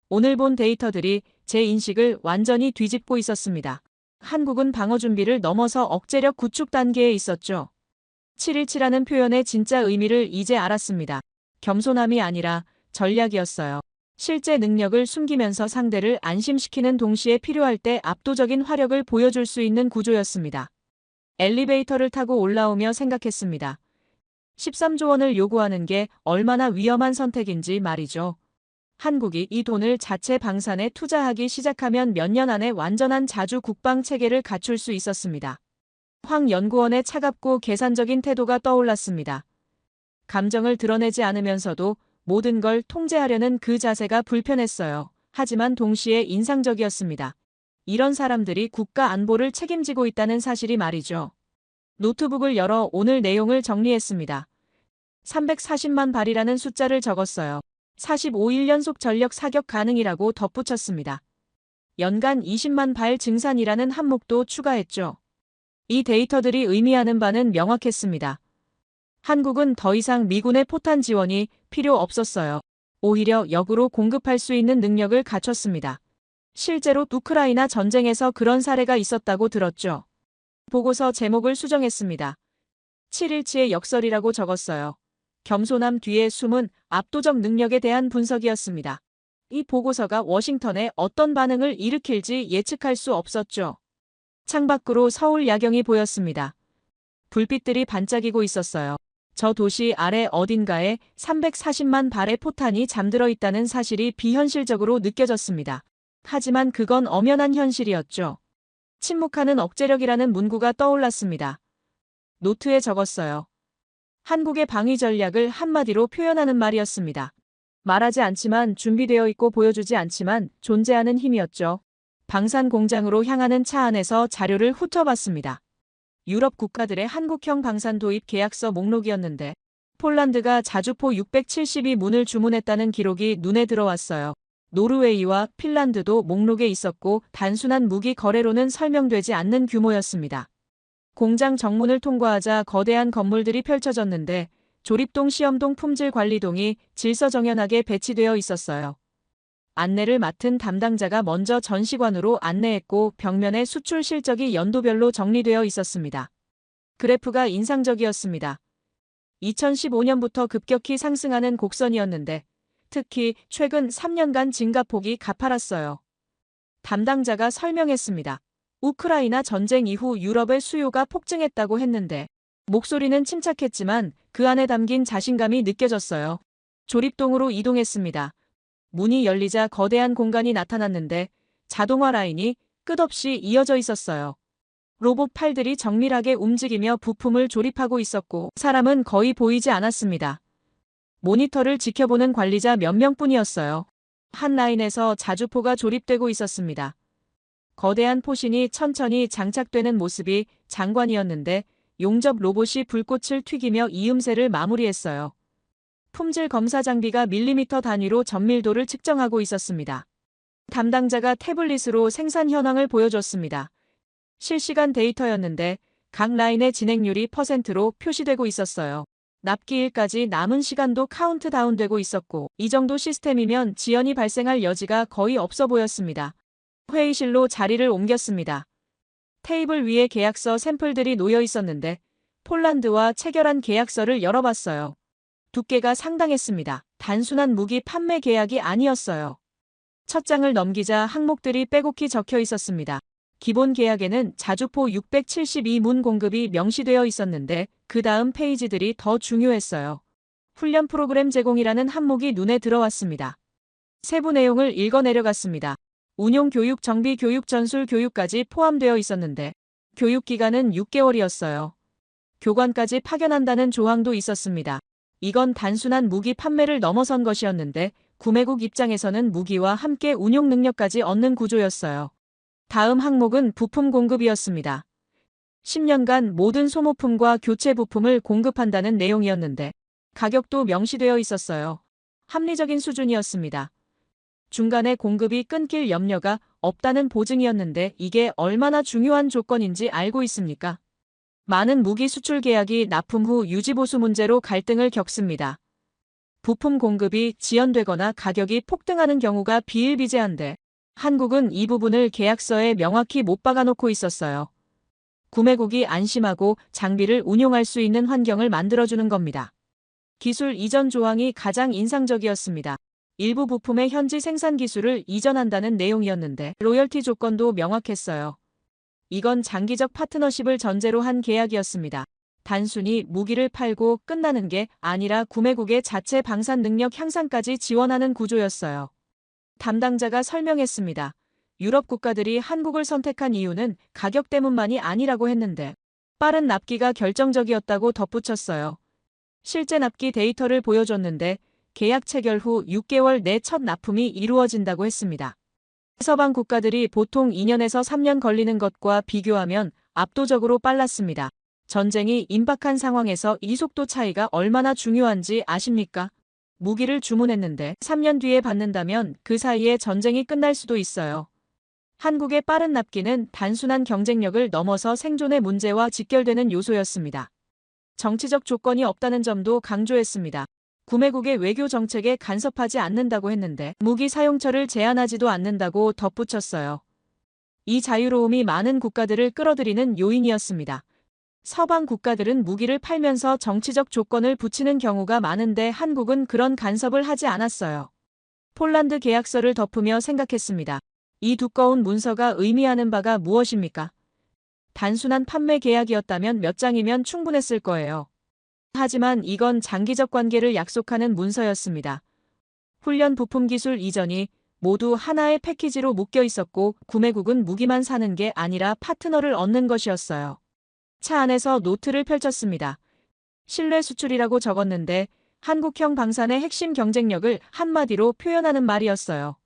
오늘 본 데이터들이 제 인식을 완전히 뒤집고 있었습니다. 한국은 방어 준비를 넘어서 억제력 구축 단계에 있었죠. 717라는 표현의 진짜 의미를 이제 알았습니다. 겸손함이 아니라 전략이었어요. 실제 능력을 숨기면서 상대를 안심시키는 동시에 필요할 때 압도적인 화력을 보여줄 수 있는 구조였습니다. 엘리베이터를 타고 올라오며 생각했습니다. 13조 원을 요구하는 게 얼마나 위험한 선택인지 말이죠. 한국이 이 돈을 자체 방산에 투자하기 시작하면 몇 년 안에 완전한 자주 국방 체계를 갖출 수 있었습니다. 황 연구원의 차갑고 계산적인 태도가 떠올랐습니다. 감정을 드러내지 않으면서도 모든 걸 통제하려는 그 자세가 불편했어요. 하지만 동시에 인상적이었습니다. 이런 사람들이 국가 안보를 책임지고 있다는 사실이 말이죠. 노트북을 열어 오늘 내용을 정리했습니다. 340만 발이라는 숫자를 적었어요. 45일 연속 전력 사격 가능이라고 덧붙였습니다. 연간 20만 발 증산이라는 항목도 추가했죠. 이 데이터들이 의미하는 바는 명확했습니다. 한국은 더 이상 미군의 포탄 지원이 필요 없었어요. 오히려 역으로 공급할 수 있는 능력을 갖췄습니다. 실제로 우크라이나 전쟁에서 그런 사례가 있었다고 들었죠. 보고서 제목을 수정했습니다. 7일치의 역설이라고 적었어요. 겸손함 뒤에 숨은 압도적 능력에 대한 분석이었습니다. 이 보고서가 워싱턴에 어떤 반응을 일으킬지 예측할 수 없었죠. 창밖으로 서울 야경이 보였습니다. 불빛들이 반짝이고 있었어요. 저 도시 아래 어딘가에 340만 발의 포탄이 잠들어 있다는 사실이 비현실적으로 느껴졌습니다. 하지만 그건 엄연한 현실이었죠. 침묵하는 억제력이라는 문구가 떠올랐습니다. 노트에 적었어요. 한국의 방위 전략을 한마디로 표현하는 말이었습니다. 말하지 않지만 준비되어 있고 보여주지 않지만 존재하는 힘이었죠. 방산 공장으로 향하는 차 안에서 자료를 훑어봤습니다. 유럽 국가들의 한국형 방산 도입 계약서 목록이었는데 폴란드가 자주포 672문을 주문했다는 기록이 눈에 들어왔어요. 노르웨이와 핀란드도 목록에 있었고 단순한 무기 거래로는 설명되지 않는 규모였습니다. 공장 정문을 통과하자 거대한 건물들이 펼쳐졌는데 조립동, 시험동, 품질관리동이 질서정연하게 배치되어 있었어요. 안내를 맡은 담당자가 먼저 전시관으로 안내했고 벽면에 수출 실적이 연도별로 정리되어 있었습니다. 그래프가 인상적이었습니다. 2015년부터 급격히 상승하는 곡선이었는데 특히 최근 3년간 증가폭이 가팔랐어요. 담당자가 설명했습니다. 우크라이나 전쟁 이후 유럽의 수요가 폭증했다고 했는데 목소리는 침착했지만 그 안에 담긴 자신감이 느껴졌어요. 조립동으로 이동했습니다. 문이 열리자 거대한 공간이 나타났는데 자동화 라인이 끝없이 이어져 있었어요. 로봇 팔들이 정밀하게 움직이며 부품을 조립하고 있었고 사람은 거의 보이지 않았습니다. 모니터를 지켜보는 관리자 몇 명뿐이었어요. 한 라인에서 자주포가 조립되고 있었습니다. 거대한 포신이 천천히 장착되는 모습이 장관이었는데 용접 로봇이 불꽃을 튀기며 이음새를 마무리했어요. 품질 검사 장비가 밀리미터 단위로 전밀도를 측정하고 있었습니다. 담당자가 태블릿으로 생산 현황을 보여줬습니다. 실시간 데이터였는데 각 라인의 진행률이 %로 표시되고 있었어요. 납기일까지 남은 시간도 카운트다운되고 있었고 이 정도 시스템이면 지연이 발생할 여지가 거의 없어 보였습니다. 회의실로 자리를 옮겼습니다. 테이블 위에 계약서 샘플들이 놓여 있었는데 폴란드와 체결한 계약서를 열어봤어요. 두께가 상당했습니다. 단순한 무기 판매 계약이 아니었어요. 첫 장을 넘기자 항목들이 빼곡히 적혀 있었습니다. 기본 계약에는 자주포 672문 공급이 명시되어 있었는데 그 다음 페이지들이 더 중요했어요. 훈련 프로그램 제공이라는 항목이 눈에 들어왔습니다. 세부 내용을 읽어 내려갔습니다. 운용 교육, 정비 교육, 전술 교육까지 포함되어 있었는데 교육 기간은 6개월이었어요. 교관까지 파견한다는 조항도 있었습니다. 이건 단순한 무기 판매를 넘어선 것이었는데 구매국 입장에서는 무기와 함께 운용 능력까지 얻는 구조였어요. 다음 항목은 부품 공급이었습니다. 10년간 모든 소모품과 교체 부품을 공급한다는 내용이었는데 가격도 명시되어 있었어요. 합리적인 수준이었습니다. 중간에 공급이 끊길 염려가 없다는 보증이었는데 이게 얼마나 중요한 조건인지 알고 있습니까? 많은 무기 수출 계약이 납품 후 유지보수 문제로 갈등을 겪습니다. 부품 공급이 지연되거나 가격이 폭등하는 경우가 비일비재한데 한국은 이 부분을 계약서에 명확히 못 박아놓고 있었어요. 구매국이 안심하고 장비를 운용할 수 있는 환경을 만들어주는 겁니다. 기술 이전 조항이 가장 인상적이었습니다. 일부 부품의 현지 생산 기술을 이전한다는 내용이었는데 로열티 조건도 명확했어요. 이건 장기적 파트너십을 전제로 한 계약이었습니다. 단순히 무기를 팔고 끝나는 게 아니라 구매국의 자체 방산 능력 향상까지 지원하는 구조였어요. 담당자가 설명했습니다. 유럽 국가들이 한국을 선택한 이유는 가격 때문만이 아니라고 했는데 빠른 납기가 결정적이었다고 덧붙였어요. 실제 납기 데이터를 보여줬는데 계약 체결 후 6개월 내 첫 납품이 이루어진다고 했습니다. 서방 국가들이 보통 2년에서 3년 걸리는 것과 비교하면 압도적으로 빨랐습니다. 전쟁이 임박한 상황에서 이 속도 차이가 얼마나 중요한지 아십니까? 무기를 주문했는데 3년 뒤에 받는다면 그 사이에 전쟁이 끝날 수도 있어요. 한국의 빠른 납기는 단순한 경쟁력을 넘어서 생존의 문제와 직결되는 요소였습니다. 정치적 조건이 없다는 점도 강조했습니다. 구매국의 외교 정책에 간섭하지 않는다고 했는데 무기 사용처를 제한하지도 않는다고 덧붙였어요. 이 자유로움이 많은 국가들을 끌어들이는 요인이었습니다. 서방 국가들은 무기를 팔면서 정치적 조건을 붙이는 경우가 많은데 한국은 그런 간섭을 하지 않았어요. 폴란드 계약서를 덮으며 생각했습니다. 이 두꺼운 문서가 의미하는 바가 무엇입니까? 단순한 판매 계약이었다면 몇 장이면 충분했을 거예요. 하지만 이건 장기적 관계를 약속하는 문서였습니다. 훈련 부품 기술 이전이 모두 하나의 패키지로 묶여 있었고 구매국은 무기만 사는 게 아니라 파트너를 얻는 것이었어요. 차 안에서 노트를 펼쳤습니다. 신뢰 수출이라고 적었는데 한국형 방산의 핵심 경쟁력을 한마디로 표현하는 말이었어요.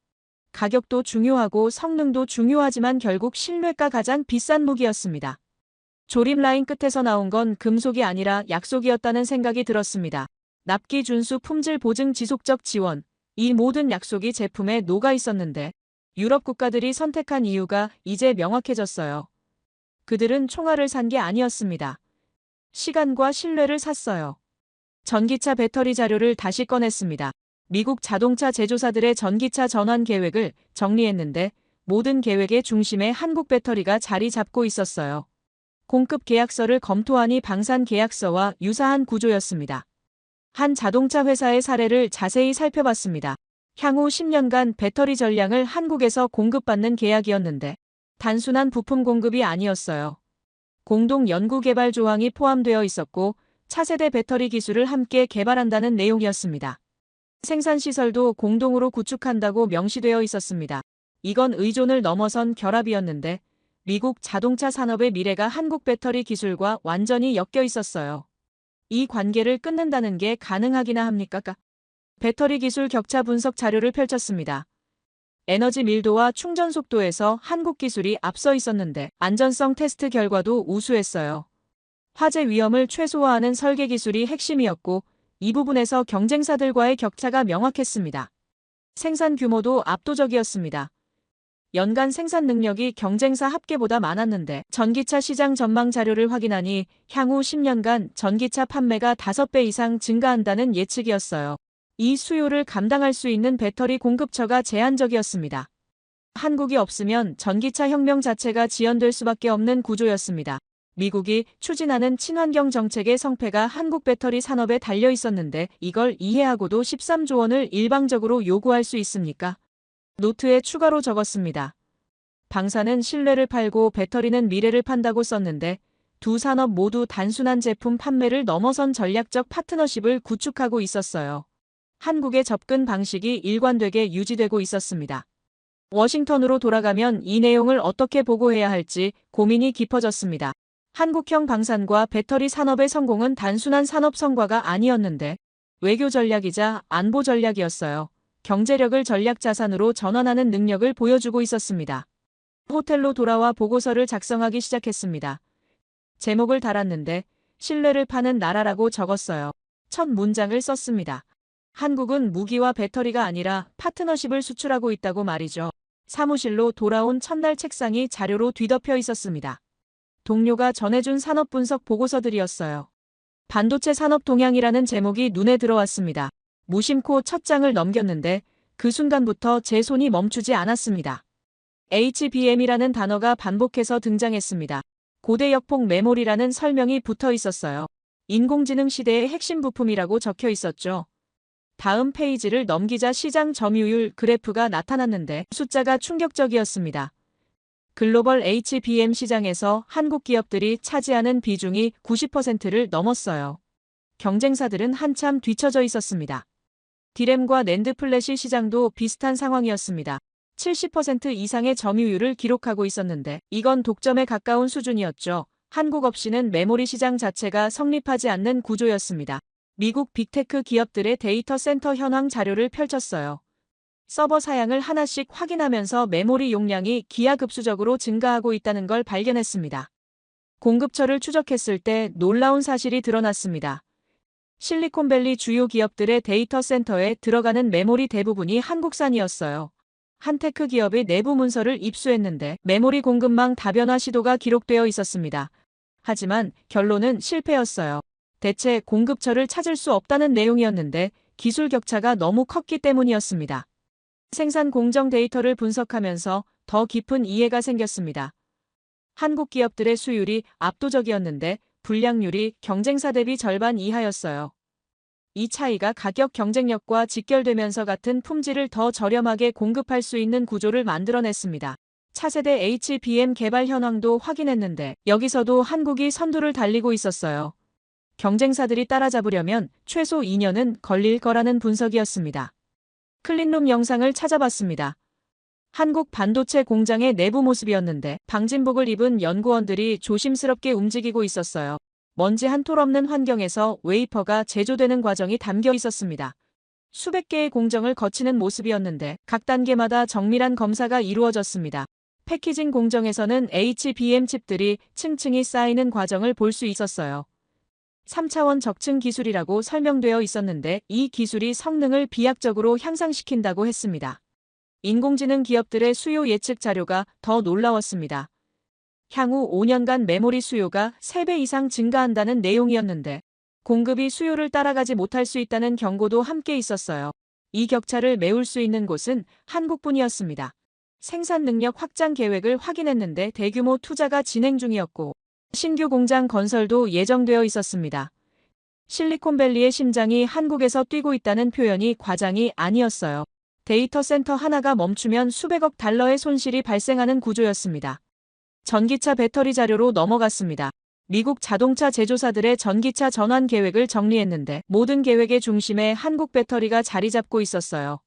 가격도 중요하고 성능도 중요하지만 결국 신뢰가 가장 비싼 무기였습니다. 조립 라인 끝에서 나온 건 금속이 아니라 약속이었다는 생각이 들었습니다. 납기 준수 품질 보증 지속적 지원. 이 모든 약속이 제품에 녹아 있었는데 유럽 국가들이 선택한 이유가 이제 명확해졌어요. 그들은 총알을 산 게 아니었습니다. 시간과 신뢰를 샀어요. 전기차 배터리 자료를 다시 꺼냈습니다. 미국 자동차 제조사들의 전기차 전환 계획을 정리했는데 모든 계획의 중심에 한국 배터리가 자리 잡고 있었어요. 공급 계약서를 검토하니 방산 계약서와 유사한 구조였습니다. 한 자동차 회사의 사례를 자세히 살펴봤습니다. 향후 10년간 배터리 전량을 한국에서 공급받는 계약이었는데 단순한 부품 공급이 아니었어요. 공동 연구 개발 조항이 포함되어 있었고 차세대 배터리 기술을 함께 개발한다는 내용이었습니다. 생산시설도 공동으로 구축한다고 명시되어 있었습니다. 이건 의존을 넘어선 결합이었는데 미국 자동차 산업의 미래가 한국 배터리 기술과 완전히 엮여 있었어요. 이 관계를 끊는다는 게 가능하기나 합니까? 배터리 기술 격차 분석 자료를 펼쳤습니다. 에너지 밀도와 충전 속도에서 한국 기술이 앞서 있었는데 안전성 테스트 결과도 우수했어요. 화재 위험을 최소화하는 설계 기술이 핵심이었고 이 부분에서 경쟁사들과의 격차가 명확했습니다. 생산 규모도 압도적이었습니다. 연간 생산 능력이 경쟁사 합계보다 많았는데 전기차 시장 전망 자료를 확인하니 향후 10년간 전기차 판매가 5배 이상 증가한다는 예측이었어요. 이 수요를 감당할 수 있는 배터리 공급처가 제한적이었습니다. 한국이 없으면 전기차 혁명 자체가 지연될 수밖에 없는 구조였습니다. 미국이 추진하는 친환경 정책의 성패가 한국 배터리 산업에 달려 있었는데 이걸 이해하고도 13조 원을 일방적으로 요구할 수 있습니까? 노트에 추가로 적었습니다. 방산은 신뢰를 팔고 배터리는 미래를 판다고 썼는데 두 산업 모두 단순한 제품 판매를 넘어선 전략적 파트너십을 구축하고 있었어요. 한국의 접근 방식이 일관되게 유지되고 있었습니다. 워싱턴으로 돌아가면 이 내용을 어떻게 보고해야 할지 고민이 깊어졌습니다. 한국형 방산과 배터리 산업의 성공은 단순한 산업 성과가 아니었는데 외교 전략이자 안보 전략이었어요. 경제력을 전략 자산으로 전환하는 능력을 보여주고 있었습니다. 호텔로 돌아와 보고서를 작성하기 시작했습니다. 제목을 달았는데 신뢰를 파는 나라라고 적었어요. 첫 문장을 썼습니다. 한국은 무기와 배터리가 아니라 파트너십을 수출하고 있다고 말이죠. 사무실로 돌아온 첫날 책상이 자료로 뒤덮여 있었습니다. 동료가 전해준 산업 분석 보고서들이었어요. 반도체 산업 동향이라는 제목이 눈에 들어왔습니다. 무심코 첫 장을 넘겼는데 그 순간부터 제 손이 멈추지 않았습니다. HBM이라는 단어가 반복해서 등장했습니다. 고대 역폭 메모리라는 설명이 붙어 있었어요. 인공지능 시대의 핵심 부품이라고 적혀 있었죠. 다음 페이지를 넘기자 시장 점유율 그래프가 나타났는데 숫자가 충격적이었습니다. 글로벌 HBM 시장에서 한국 기업들이 차지하는 비중이 90%를 넘었어요. 경쟁사들은 한참 뒤처져 있었습니다. 디램과 낸드 플래시 시장도 비슷한 상황이었습니다. 70% 이상의 점유율을 기록하고 있었는데 이건 독점에 가까운 수준이었죠. 한국 없이는 메모리 시장 자체가 성립하지 않는 구조였습니다. 미국 빅테크 기업들의 데이터 센터 현황 자료를 펼쳤어요. 서버 사양을 하나씩 확인하면서 메모리 용량이 기하급수적으로 증가하고 있다는 걸 발견했습니다. 공급처를 추적했을 때 놀라운 사실이 드러났습니다. 실리콘밸리 주요 기업들의 데이터 센터에 들어가는 메모리 대부분이 한국산이었어요. 한 테크 기업의 내부 문서를 입수했는데 메모리 공급망 다변화 시도가 기록되어 있었습니다. 하지만 결론은 실패였어요. 대체 공급처를 찾을 수 없다는 내용이었는데 기술 격차가 너무 컸기 때문이었습니다. 생산 공정 데이터를 분석하면서 더 깊은 이해가 생겼습니다. 한국 기업들의 수율이 압도적이었는데 불량률이 경쟁사 대비 절반 이하였어요. 이 차이가 가격 경쟁력과 직결되면서 같은 품질을 더 저렴하게 공급할 수 있는 구조를 만들어냈습니다. 차세대 HBM 개발 현황도 확인했는데 여기서도 한국이 선두를 달리고 있었어요. 경쟁사들이 따라잡으려면 최소 2년은 걸릴 거라는 분석이었습니다. 클린룸 영상을 찾아봤습니다. 한국 반도체 공장의 내부 모습이었는데 방진복을 입은 연구원들이 조심스럽게 움직이고 있었어요. 먼지 한 톨 없는 환경에서 웨이퍼가 제조되는 과정이 담겨 있었습니다. 수백 개의 공정을 거치는 모습이었는데 각 단계마다 정밀한 검사가 이루어졌습니다. 패키징 공정에서는 HBM 칩들이 층층이 쌓이는 과정을 볼 수 있었어요. 3차원 적층 기술이라고 설명되어 있었는데 이 기술이 성능을 비약적으로 향상시킨다고 했습니다. 인공지능 기업들의 수요 예측 자료가 더 놀라웠습니다. 향후 5년간 메모리 수요가 3배 이상 증가한다는 내용이었는데 공급이 수요를 따라가지 못할 수 있다는 경고도 함께 있었어요. 이 격차를 메울 수 있는 곳은 한국뿐이었습니다. 생산 능력 확장 계획을 확인했는데 대규모 투자가 진행 중이었고 신규 공장 건설도 예정되어 있었습니다. 실리콘밸리의 심장이 한국에서 뛰고 있다는 표현이 과장이 아니었어요. 데이터 센터 하나가 멈추면 수백억 달러의 손실이 발생하는 구조였습니다. 전기차 배터리 자료로 넘어갔습니다. 미국 자동차 제조사들의 전기차 전환 계획을 정리했는데 모든 계획의 중심에 한국 배터리가 자리 잡고 있었어요.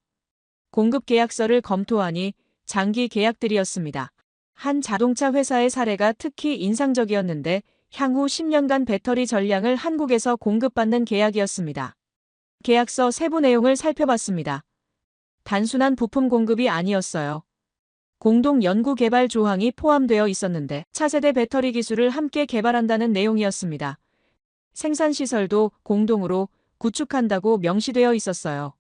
공급 계약서를 검토하니 장기 계약들이었습니다. 한 자동차 회사의 사례가 특히 인상적이었는데 향후 10년간 배터리 전량을 한국에서 공급받는 계약이었습니다. 계약서 세부 내용을 살펴봤습니다. 단순한 부품 공급이 아니었어요. 공동 연구 개발 조항이 포함되어 있었는데 차세대 배터리 기술을 함께 개발한다는 내용이었습니다. 생산 시설도 공동으로 구축한다고 명시되어 있었어요.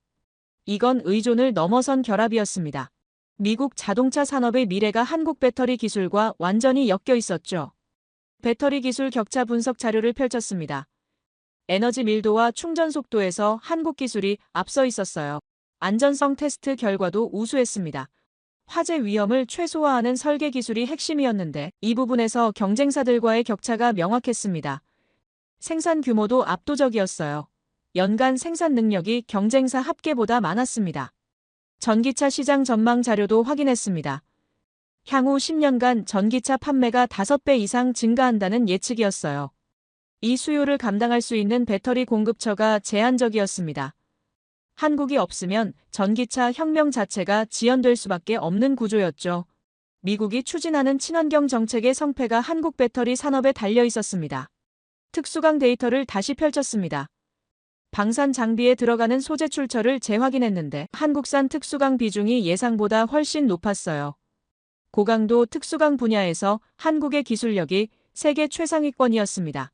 이건 의존을 넘어선 결합이었습니다. 미국 자동차 산업의 미래가 한국 배터리 기술과 완전히 엮여 있었죠. 배터리 기술 격차 분석 자료를 펼쳤습니다. 에너지 밀도와 충전 속도에서 한국 기술이 앞서 있었어요. 안전성 테스트 결과도 우수했습니다. 화재 위험을 최소화하는 설계 기술이 핵심이었는데 이 부분에서 경쟁사들과의 격차가 명확했습니다. 생산 규모도 압도적이었어요. 연간 생산 능력이 경쟁사 합계보다 많았습니다. 전기차 시장 전망 자료도 확인했습니다. 향후 10년간 전기차 판매가 5배 이상 증가한다는 예측이었어요. 이 수요를 감당할 수 있는 배터리 공급처가 제한적이었습니다. 한국이 없으면 전기차 혁명 자체가 지연될 수밖에 없는 구조였죠. 미국이 추진하는 친환경 정책의 성패가 한국 배터리 산업에 달려 있었습니다. 특수강 데이터를 다시 펼쳤습니다. 방산 장비에 들어가는 소재 출처를 재확인했는데 한국산 특수강 비중이 예상보다 훨씬 높았어요. 고강도 특수강 분야에서 한국의 기술력이 세계 최상위권이었습니다.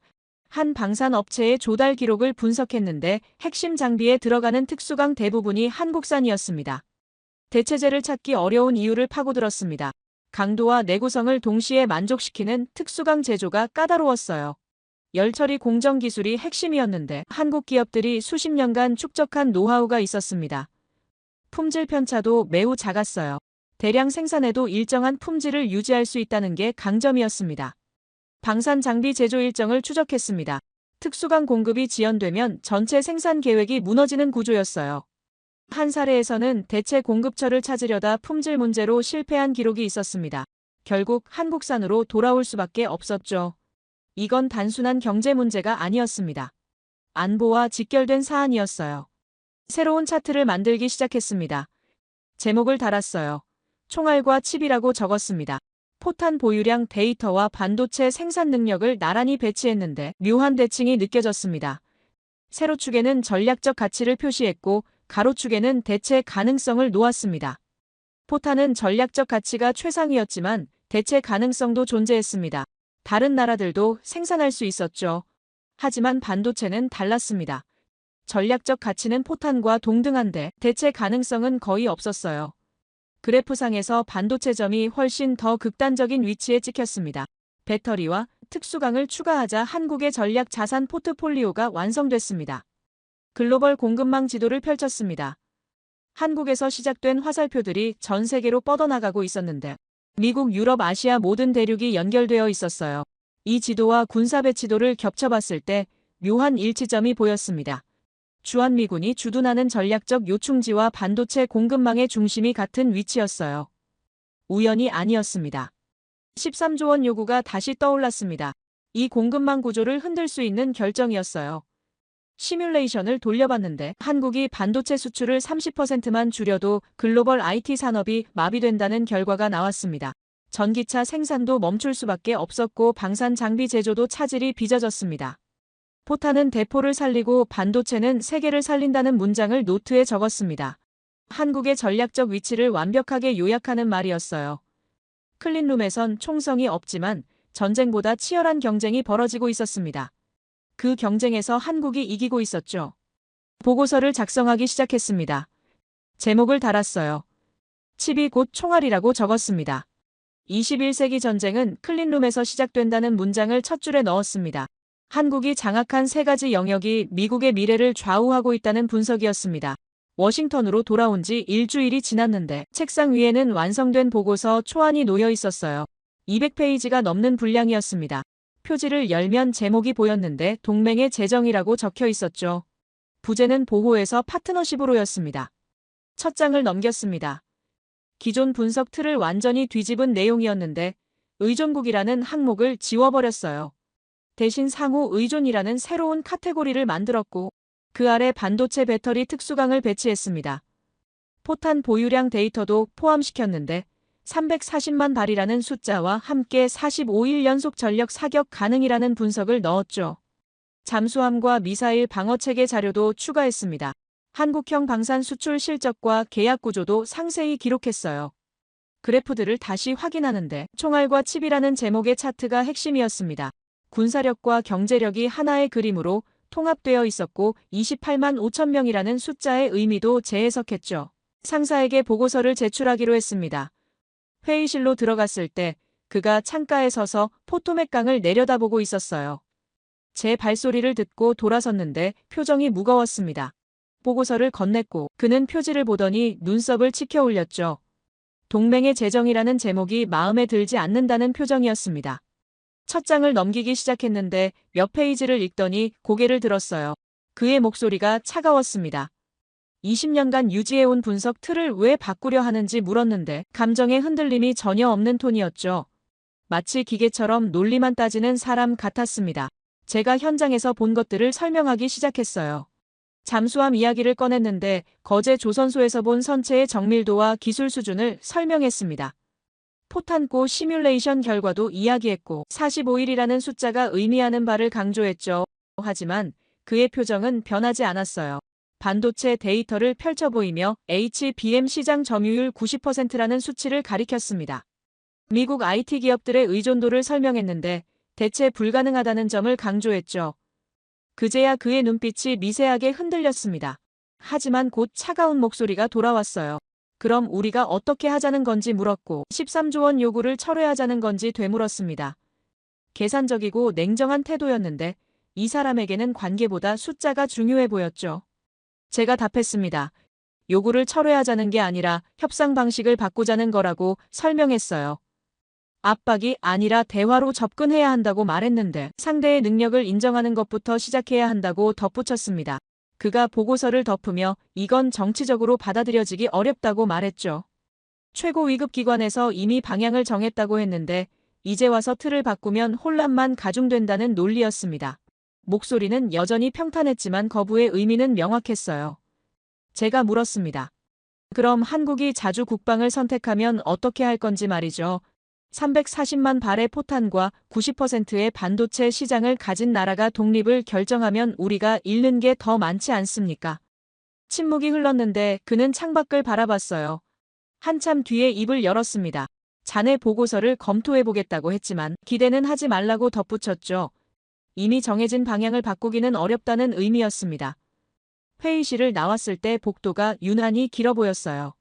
한 방산 업체의 조달 기록을 분석했는데 핵심 장비에 들어가는 특수강 대부분이 한국산이었습니다. 대체재를 찾기 어려운 이유를 파고들었습니다. 강도와 내구성을 동시에 만족시키는 특수강 제조가 까다로웠어요. 열처리 공정 기술이 핵심이었는데 한국 기업들이 수십 년간 축적한 노하우가 있었습니다. 품질 편차도 매우 작았어요. 대량 생산에도 일정한 품질을 유지할 수 있다는 게 강점이었습니다. 방산 장비 제조 일정을 추적했습니다. 특수강 공급이 지연되면 전체 생산 계획이 무너지는 구조였어요. 한 사례에서는 대체 공급처를 찾으려다 품질 문제로 실패한 기록이 있었습니다. 결국 한국산으로 돌아올 수밖에 없었죠. 이건 단순한 경제 문제가 아니었습니다. 안보와 직결된 사안이었어요. 새로운 차트를 만들기 시작했습니다. 제목을 달았어요. 총알과 칩이라고 적었습니다. 포탄 보유량 데이터와 반도체 생산 능력을 나란히 배치했는데 묘한 대칭이 느껴졌습니다. 세로축에는 전략적 가치를 표시했고 가로축에는 대체 가능성을 놓았습니다. 포탄은 전략적 가치가 최상위였지만 대체 가능성도 존재했습니다. 다른 나라들도 생산할 수 있었죠. 하지만 반도체는 달랐습니다. 전략적 가치는 포탄과 동등한데 대체 가능성은 거의 없었어요. 그래프상에서 반도체점이 훨씬 더 극단적인 위치에 찍혔습니다. 배터리와 특수강을 추가하자 한국의 전략 자산 포트폴리오가 완성됐습니다. 글로벌 공급망 지도를 펼쳤습니다. 한국에서 시작된 화살표들이 전 세계로 뻗어나가고 있었는데 미국, 유럽, 아시아 모든 대륙이 연결되어 있었어요. 이 지도와 군사 배치도를 겹쳐봤을 때 묘한 일치점이 보였습니다. 주한미군이 주둔하는 전략적 요충지와 반도체 공급망의 중심이 같은 위치였어요. 우연이 아니었습니다. 13조 원 요구가 다시 떠올랐습니다. 이 공급망 구조를 흔들 수 있는 결정이었어요. 시뮬레이션을 돌려봤는데 한국이 반도체 수출을 30%만 줄여도 글로벌 IT 산업이 마비된다는 결과가 나왔습니다. 전기차 생산도 멈출 수밖에 없었고 방산 장비 제조도 차질이 빚어졌습니다. 포탄은 대포를 살리고 반도체는 세계를 살린다는 문장을 노트에 적었습니다. 한국의 전략적 위치를 완벽하게 요약하는 말이었어요. 클린룸에선 총성이 없지만 전쟁보다 치열한 경쟁이 벌어지고 있었습니다. 그 경쟁에서 한국이 이기고 있었죠. 보고서를 작성하기 시작했습니다. 제목을 달았어요. 칩이 곧 총알이라고 적었습니다. 21세기 전쟁은 클린룸에서 시작된다는 문장을 첫 줄에 넣었습니다. 한국이 장악한 세 가지 영역이 미국의 미래를 좌우하고 있다는 분석이었습니다. 워싱턴으로 돌아온 지 일주일이 지났는데 책상 위에는 완성된 보고서 초안이 놓여 있었어요. 200페이지가 넘는 분량이었습니다. 표지를 열면 제목이 보였는데 동맹의 재정이라고 적혀 있었죠. 부제는 보호에서 파트너십으로였습니다. 첫 장을 넘겼습니다. 기존 분석 틀을 완전히 뒤집은 내용이었는데 의존국이라는 항목을 지워버렸어요. 대신 상호 의존이라는 새로운 카테고리를 만들었고 그 아래 반도체 배터리 특수강을 배치했습니다. 포탄 보유량 데이터도 포함시켰는데 340만 발이라는 숫자와 함께 45일 연속 전력 사격 가능이라는 분석을 넣었죠. 잠수함과 미사일 방어체계 자료도 추가했습니다. 한국형 방산 수출 실적과 계약 구조도 상세히 기록했어요. 그래프들을 다시 확인하는데 총알과 칩이라는 제목의 차트가 핵심이었습니다. 군사력과 경제력이 하나의 그림으로 통합되어 있었고 28만 5천 명이라는 숫자의 의미도 재해석했죠. 상사에게 보고서를 제출하기로 했습니다. 회의실로 들어갔을 때 그가 창가에 서서 포토맥강을 내려다보고 있었어요. 제 발소리를 듣고 돌아섰는데 표정이 무거웠습니다. 보고서를 건넸고 그는 표지를 보더니 눈썹을 치켜 올렸죠. 동맹의 재정이라는 제목이 마음에 들지 않는다는 표정이었습니다. 첫 장을 넘기기 시작했는데 몇 페이지를 읽더니 고개를 들었어요. 그의 목소리가 차가웠습니다. 20년간 유지해온 분석 틀을 왜 바꾸려 하는지 물었는데 감정의 흔들림이 전혀 없는 톤이었죠. 마치 기계처럼 논리만 따지는 사람 같았습니다. 제가 현장에서 본 것들을 설명하기 시작했어요. 잠수함 이야기를 꺼냈는데 거제 조선소에서 본 선체의 정밀도와 기술 수준을 설명했습니다. 포탄고 시뮬레이션 결과도 이야기했고 45일이라는 숫자가 의미하는 바를 강조했죠. 하지만 그의 표정은 변하지 않았어요. 반도체 데이터를 펼쳐 보이며 HBM 시장 점유율 90%라는 수치를 가리켰습니다. 미국 IT 기업들의 의존도를 설명했는데 대체 불가능하다는 점을 강조했죠. 그제야 그의 눈빛이 미세하게 흔들렸습니다. 하지만 곧 차가운 목소리가 돌아왔어요. 그럼 우리가 어떻게 하자는 건지 물었고 13조 원 요구를 철회하자는 건지 되물었습니다. 계산적이고 냉정한 태도였는데 이 사람에게는 관계보다 숫자가 중요해 보였죠. 제가 답했습니다. 요구를 철회하자는 게 아니라 협상 방식을 바꾸자는 거라고 설명했어요. 압박이 아니라 대화로 접근해야 한다고 말했는데 상대의 능력을 인정하는 것부터 시작해야 한다고 덧붙였습니다. 그가 보고서를 덮으며 이건 정치적으로 받아들여지기 어렵다고 말했죠. 최고 위급 기관에서 이미 방향을 정했다고 했는데 이제 와서 틀을 바꾸면 혼란만 가중된다는 논리였습니다. 목소리는 여전히 평탄했지만 거부의 의미는 명확했어요. 제가 물었습니다. 그럼 한국이 자주 국방을 선택하면 어떻게 할 건지 말이죠. 340만 발의 포탄과 90%의 반도체 시장을 가진 나라가 독립을 결정하면 우리가 잃는 게 더 많지 않습니까? 침묵이 흘렀는데 그는 창밖을 바라봤어요. 한참 뒤에 입을 열었습니다. 자네 보고서를 검토해보겠다고 했지만 기대는 하지 말라고 덧붙였죠. 이미 정해진 방향을 바꾸기는 어렵다는 의미였습니다. 회의실을 나왔을 때 복도가 유난히 길어 보였어요.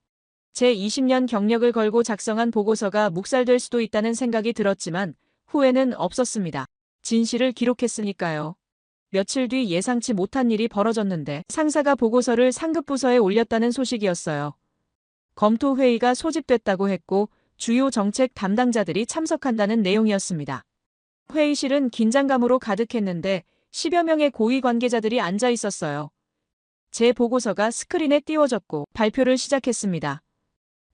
제 20년 경력을 걸고 작성한 보고서가 묵살될 수도 있다는 생각이 들었지만 후회는 없었습니다. 진실을 기록했으니까요. 며칠 뒤 예상치 못한 일이 벌어졌는데 상사가 보고서를 상급부서에 올렸다는 소식이었어요. 검토 회의가 소집됐다고 했고 주요 정책 담당자들이 참석한다는 내용이었습니다. 회의실은 긴장감으로 가득했는데 10여 명의 고위 관계자들이 앉아 있었어요. 제 보고서가 스크린에 띄워졌고 발표를 시작했습니다.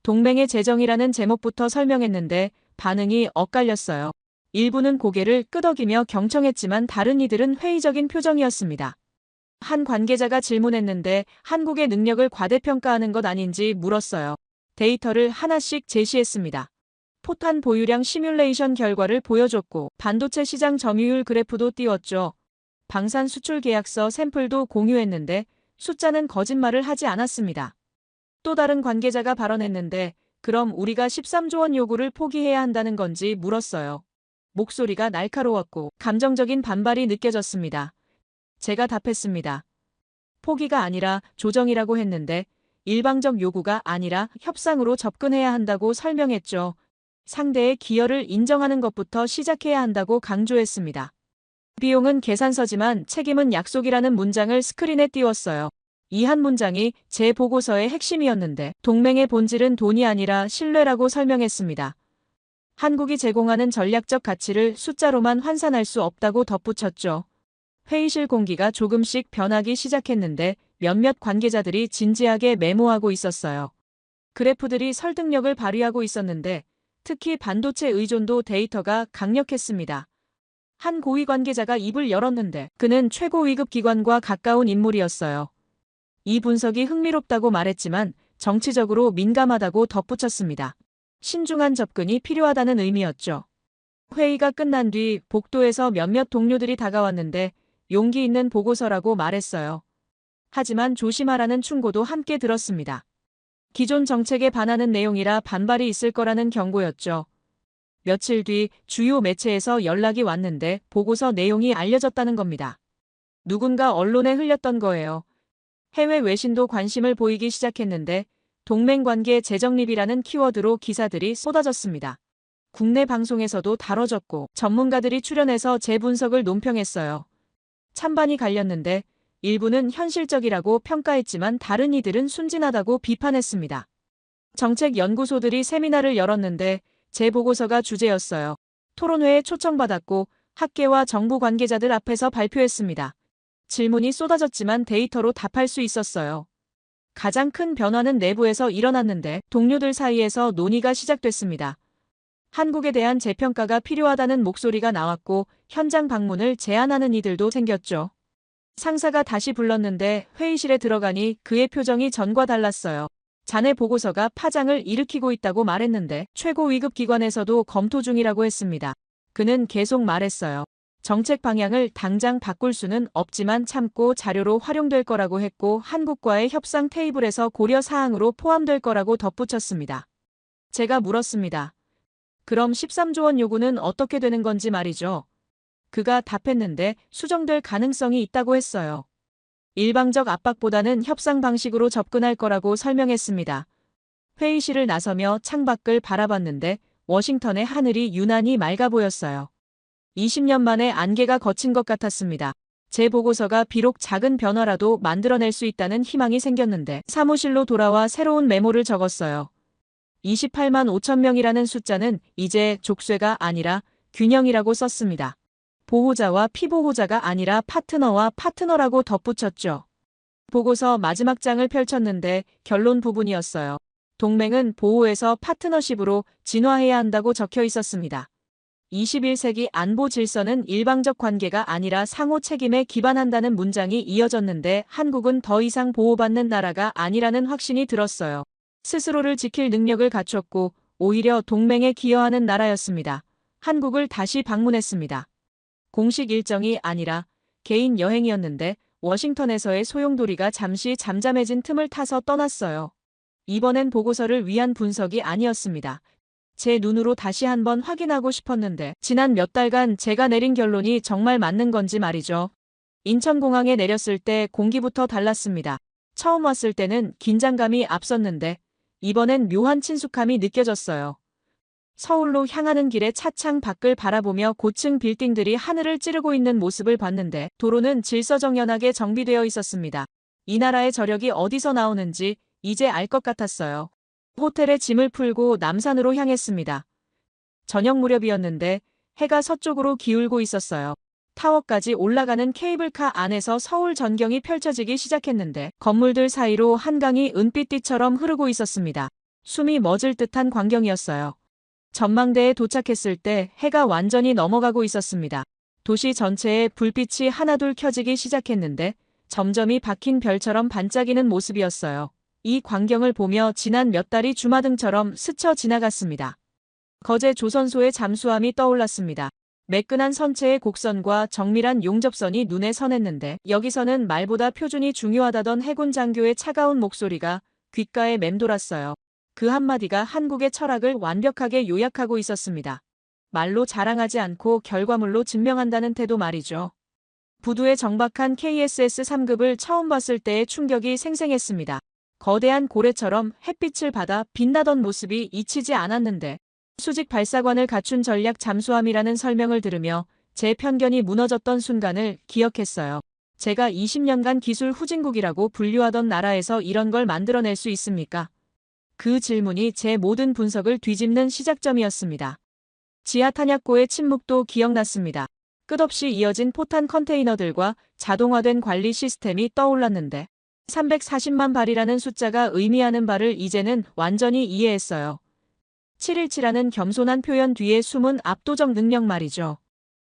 동맹의 재정이라는 제목부터 설명했는데 반응이 엇갈렸어요. 일부는 고개를 끄덕이며 경청했지만 다른 이들은 회의적인 표정이었습니다. 한 관계자가 질문했는데 한국의 능력을 과대평가하는 것 아닌지 물었어요. 데이터를 하나씩 제시했습니다. 포탄 보유량 시뮬레이션 결과를 보여줬고 반도체 시장 점유율 그래프도 띄웠죠. 방산 수출 계약서 샘플도 공유했는데 숫자는 거짓말을 하지 않았습니다. 또 다른 관계자가 발언했는데 그럼 우리가 13조 원 요구를 포기해야 한다는 건지 물었어요. 목소리가 날카로웠고 감정적인 반발이 느껴졌습니다. 제가 답했습니다. 포기가 아니라 조정이라고 했는데 일방적 요구가 아니라 협상으로 접근해야 한다고 설명했죠. 상대의 기여를 인정하는 것부터 시작해야 한다고 강조했습니다. 비용은 계산서지만 책임은 약속이라는 문장을 스크린에 띄웠어요. 이 한 문장이 제 보고서의 핵심이었는데 동맹의 본질은 돈이 아니라 신뢰라고 설명했습니다. 한국이 제공하는 전략적 가치를 숫자로만 환산할 수 없다고 덧붙였죠. 회의실 공기가 조금씩 변하기 시작했는데 몇몇 관계자들이 진지하게 메모하고 있었어요. 그래프들이 설득력을 발휘하고 있었는데 특히 반도체 의존도 데이터가 강력했습니다. 한 고위 관계자가 입을 열었는데 그는 최고 위급 기관과 가까운 인물이었어요. 이 분석이 흥미롭다고 말했지만 정치적으로 민감하다고 덧붙였습니다. 신중한 접근이 필요하다는 의미였죠. 회의가 끝난 뒤 복도에서 몇몇 동료들이 다가왔는데 용기 있는 보고서라고 말했어요. 하지만 조심하라는 충고도 함께 들었습니다. 기존 정책에 반하는 내용이라 반발이 있을 거라는 경고였죠. 며칠 뒤 주요 매체에서 연락이 왔는데 보고서 내용이 알려졌다는 겁니다. 누군가 언론에 흘렸던 거예요. 해외 외신도 관심을 보이기 시작했는데 동맹관계 재정립이라는 키워드로 기사들이 쏟아졌습니다. 국내 방송에서도 다뤄졌고 전문가들이 출연해서 재분석을 논평했어요. 찬반이 갈렸는데 일부는 현실적이라고 평가했지만 다른 이들은 순진하다고 비판했습니다. 정책연구소들이 세미나를 열었는데 제 보고서가 주제였어요. 토론회에 초청받았고 학계와 정부 관계자들 앞에서 발표했습니다. 질문이 쏟아졌지만 데이터로 답할 수 있었어요. 가장 큰 변화는 내부에서 일어났는데 동료들 사이에서 논의가 시작됐습니다. 한국에 대한 재평가가 필요하다는 목소리가 나왔고 현장 방문을 제안하는 이들도 생겼죠. 상사가 다시 불렀는데 회의실에 들어가니 그의 표정이 전과 달랐어요. 자네 보고서가 파장을 일으키고 있다고 말했는데 최고 위급 기관에서도 검토 중이라고 했습니다. 그는 계속 말했어요. 정책 방향을 당장 바꿀 수는 없지만 참고 자료로 활용될 거라고 했고 한국과의 협상 테이블에서 고려 사항으로 포함될 거라고 덧붙였습니다. 제가 물었습니다. 그럼 13조 원 요구는 어떻게 되는 건지 말이죠. 그가 답했는데 수정될 가능성이 있다고 했어요. 일방적 압박보다는 협상 방식으로 접근할 거라고 설명했습니다. 회의실을 나서며 창밖을 바라봤는데 워싱턴의 하늘이 유난히 맑아 보였어요. 20년 만에 안개가 걷힌 것 같았습니다. 제 보고서가 비록 작은 변화라도 만들어낼 수 있다는 희망이 생겼는데 사무실로 돌아와 새로운 메모를 적었어요. 28만 5천 명이라는 숫자는 이제 족쇄가 아니라 균형이라고 썼습니다. 보호자와 피보호자가 아니라 파트너와 파트너라고 덧붙였죠. 보고서 마지막 장을 펼쳤는데 결론 부분이었어요. 동맹은 보호에서 파트너십으로 진화해야 한다고 적혀 있었습니다. 21세기 안보 질서는 일방적 관계가 아니라 상호 책임에 기반한다는 문장이 이어졌는데 한국은 더 이상 보호받는 나라가 아니라는 확신이 들었어요. 스스로를 지킬 능력을 갖췄고 오히려 동맹에 기여하는 나라였습니다. 한국을 다시 방문했습니다. 공식 일정이 아니라 개인 여행이었는데 워싱턴에서의 소용돌이가 잠시 잠잠해진 틈을 타서 떠났어요. 이번엔 보고서를 위한 분석이 아니었습니다. 제 눈으로 다시 한번 확인하고 싶었는데 지난 몇 달간 제가 내린 결론이 정말 맞는 건지 말이죠. 인천공항에 내렸을 때 공기부터 달랐습니다. 처음 왔을 때는 긴장감이 앞섰는데 이번엔 묘한 친숙함이 느껴졌어요. 서울로 향하는 길에 차창 밖을 바라보며 고층 빌딩들이 하늘을 찌르고 있는 모습을 봤는데 도로는 질서정연하게 정비되어 있었습니다. 이 나라의 저력이 어디서 나오는지 이제 알 것 같았어요. 호텔에 짐을 풀고 남산으로 향했습니다. 저녁 무렵이었는데 해가 서쪽으로 기울고 있었어요. 타워까지 올라가는 케이블카 안에서 서울 전경이 펼쳐지기 시작했는데 건물들 사이로 한강이 은빛띠처럼 흐르고 있었습니다. 숨이 멎을 듯한 광경이었어요. 전망대에 도착했을 때 해가 완전히 넘어가고 있었습니다. 도시 전체에 불빛이 하나둘 켜지기 시작했는데 점점이 박힌 별처럼 반짝이는 모습이었어요. 이 광경을 보며 지난 몇 달이 주마등처럼 스쳐 지나갔습니다. 거제 조선소의 잠수함이 떠올랐습니다. 매끈한 선체의 곡선과 정밀한 용접선이 눈에 선했는데 여기서는 말보다 표준이 중요하다던 해군 장교의 차가운 목소리가 귓가에 맴돌았어요. 그 한마디가 한국의 철학을 완벽하게 요약하고 있었습니다. 말로 자랑하지 않고 결과물로 증명한다는 태도 말이죠. 부두에 정박한 KSS 3급을 처음 봤을 때의 충격이 생생했습니다. 거대한 고래처럼 햇빛을 받아 빛나던 모습이 잊히지 않았는데 수직 발사관을 갖춘 전략 잠수함이라는 설명을 들으며 제 편견이 무너졌던 순간을 기억했어요. 제가 20년간 기술 후진국이라고 분류하던 나라에서 이런 걸 만들어낼 수 있습니까? 그 질문이 제 모든 분석을 뒤집는 시작점이었습니다. 지하 탄약고의 침묵도 기억났습니다. 끝없이 이어진 포탄 컨테이너들과 자동화된 관리 시스템이 떠올랐는데 340만 발이라는 숫자가 의미하는 바를 이제는 완전히 이해했어요. 717라는 겸손한 표현 뒤에 숨은 압도적 능력 말이죠.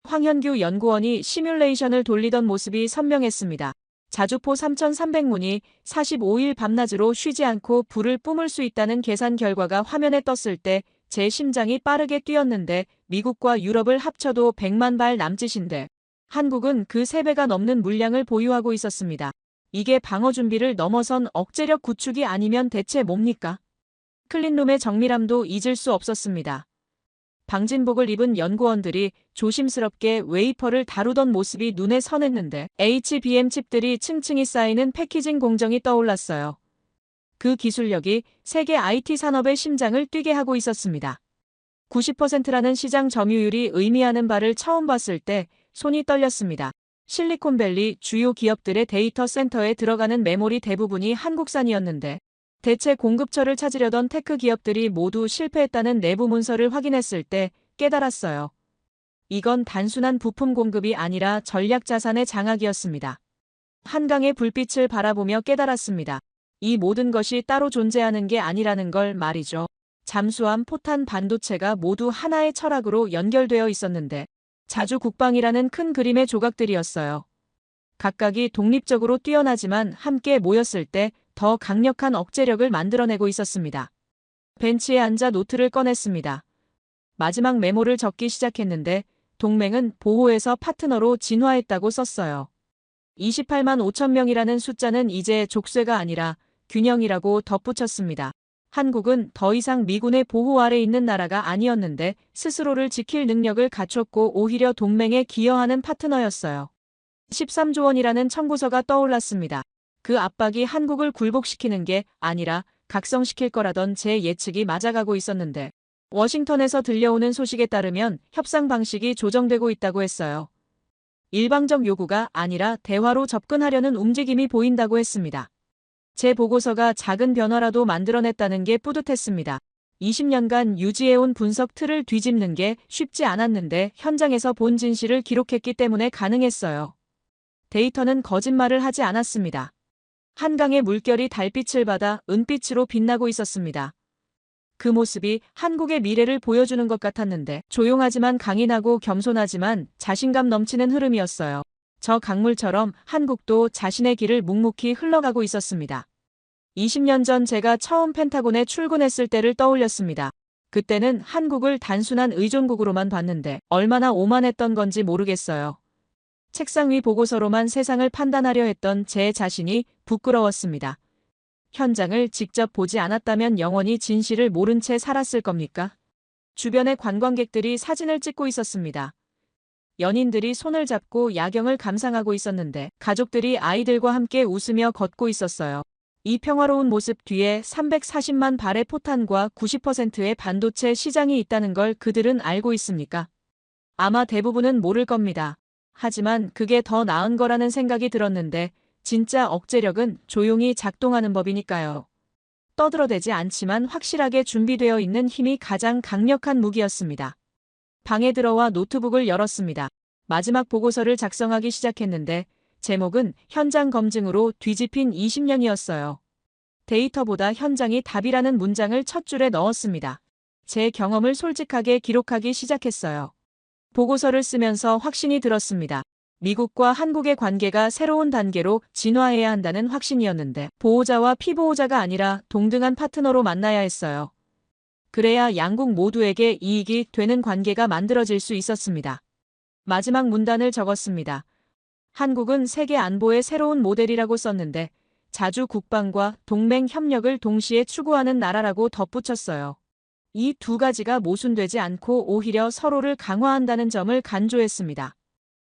황현규 연구원이 시뮬레이션을 돌리던 모습이 선명했습니다. 자주포 3300문이 45일 밤낮으로 쉬지 않고 불을 뿜을 수 있다는 계산 결과가 화면에 떴을 때 제 심장이 빠르게 뛰었는데 미국과 유럽을 합쳐도 100만 발 남짓인데 한국은 그 3배가 넘는 물량을 보유하고 있었습니다. 이게 방어 준비를 넘어선 억제력 구축이 아니면 대체 뭡니까? 클린룸의 정밀함도 잊을 수 없었습니다. 방진복을 입은 연구원들이 조심스럽게 웨이퍼를 다루던 모습이 눈에 선했는데 HBM 칩들이 층층이 쌓이는 패키징 공정이 떠올랐어요. 그 기술력이 세계 IT 산업의 심장을 뛰게 하고 있었습니다. 90%라는 시장 점유율이 의미하는 바를 처음 봤을 때 손이 떨렸습니다. 실리콘밸리 주요 기업들의 데이터 센터에 들어가는 메모리 대부분이 한국산이었는데 대체 공급처를 찾으려던 테크 기업들이 모두 실패했다는 내부 문서를 확인했을 때 깨달았어요. 이건 단순한 부품 공급이 아니라 전략 자산의 장악이었습니다. 한강의 불빛을 바라보며 깨달았습니다. 이 모든 것이 따로 존재하는 게 아니라는 걸 말이죠. 잠수함, 포탄, 반도체가 모두 하나의 철학으로 연결되어 있었는데 자주 국방이라는 큰 그림의 조각들이었어요. 각각이 독립적으로 뛰어나지만 함께 모였을 때 더 강력한 억제력을 만들어내고 있었습니다. 벤치에 앉아 노트를 꺼냈습니다. 마지막 메모를 적기 시작했는데 동맹은 보호에서 파트너로 진화했다고 썼어요. 28만 5천 명이라는 숫자는 이제 족쇄가 아니라 균형이라고 덧붙였습니다. 한국은 더 이상 미군의 보호 아래 있는 나라가 아니었는데 스스로를 지킬 능력을 갖췄고 오히려 동맹에 기여하는 파트너였어요. 13조 원이라는 청구서가 떠올랐습니다. 그 압박이 한국을 굴복시키는 게 아니라 각성시킬 거라던 제 예측이 맞아가고 있었는데 워싱턴에서 들려오는 소식에 따르면 협상 방식이 조정되고 있다고 했어요. 일방적 요구가 아니라 대화로 접근하려는 움직임이 보인다고 했습니다. 제 보고서가 작은 변화라도 만들어냈다는 게 뿌듯했습니다. 20년간 유지해온 분석 틀을 뒤집는 게 쉽지 않았는데 현장에서 본 진실을 기록했기 때문에 가능했어요. 데이터는 거짓말을 하지 않았습니다. 한강의 물결이 달빛을 받아 은빛으로 빛나고 있었습니다. 그 모습이 한국의 미래를 보여주는 것 같았는데 조용하지만 강인하고 겸손하지만 자신감 넘치는 흐름이었어요. 저 강물처럼 한국도 자신의 길을 묵묵히 흘러가고 있었습니다. 20년 전 제가 처음 펜타곤에 출근했을 때를 떠올렸습니다. 그때는 한국을 단순한 의존국으로만 봤는데 얼마나 오만했던 건지 모르겠어요. 책상 위 보고서로만 세상을 판단하려 했던 제 자신이 부끄러웠습니다. 현장을 직접 보지 않았다면 영원히 진실을 모른 채 살았을 겁니까? 주변의 관광객들이 사진을 찍고 있었습니다. 연인들이 손을 잡고 야경을 감상하고 있었는데 가족들이 아이들과 함께 웃으며 걷고 있었어요. 이 평화로운 모습 뒤에 340만 발의 포탄과 90%의 반도체 시장이 있다는 걸 그들은 알고 있습니까? 아마 대부분은 모를 겁니다. 하지만 그게 더 나은 거라는 생각이 들었는데 진짜 억제력은 조용히 작동하는 법이니까요. 떠들어대지 않지만 확실하게 준비되어 있는 힘이 가장 강력한 무기였습니다. 방에 들어와 노트북을 열었습니다. 마지막 보고서를 작성하기 시작했는데 제목은 현장 검증으로 뒤집힌 20년이었어요. 데이터보다 현장이 답이라는 문장을 첫 줄에 넣었습니다. 제 경험을 솔직하게 기록하기 시작했어요. 보고서를 쓰면서 확신이 들었습니다. 미국과 한국의 관계가 새로운 단계로 진화해야 한다는 확신이었는데 보호자와 피보호자가 아니라 동등한 파트너로 만나야 했어요. 그래야 양국 모두에게 이익이 되는 관계가 만들어질 수 있었습니다. 마지막 문단을 적었습니다. 한국은 세계 안보의 새로운 모델이라고 썼는데 자주 국방과 동맹 협력을 동시에 추구하는 나라라고 덧붙였어요. 이 두 가지가 모순되지 않고 오히려 서로를 강화한다는 점을 강조했습니다.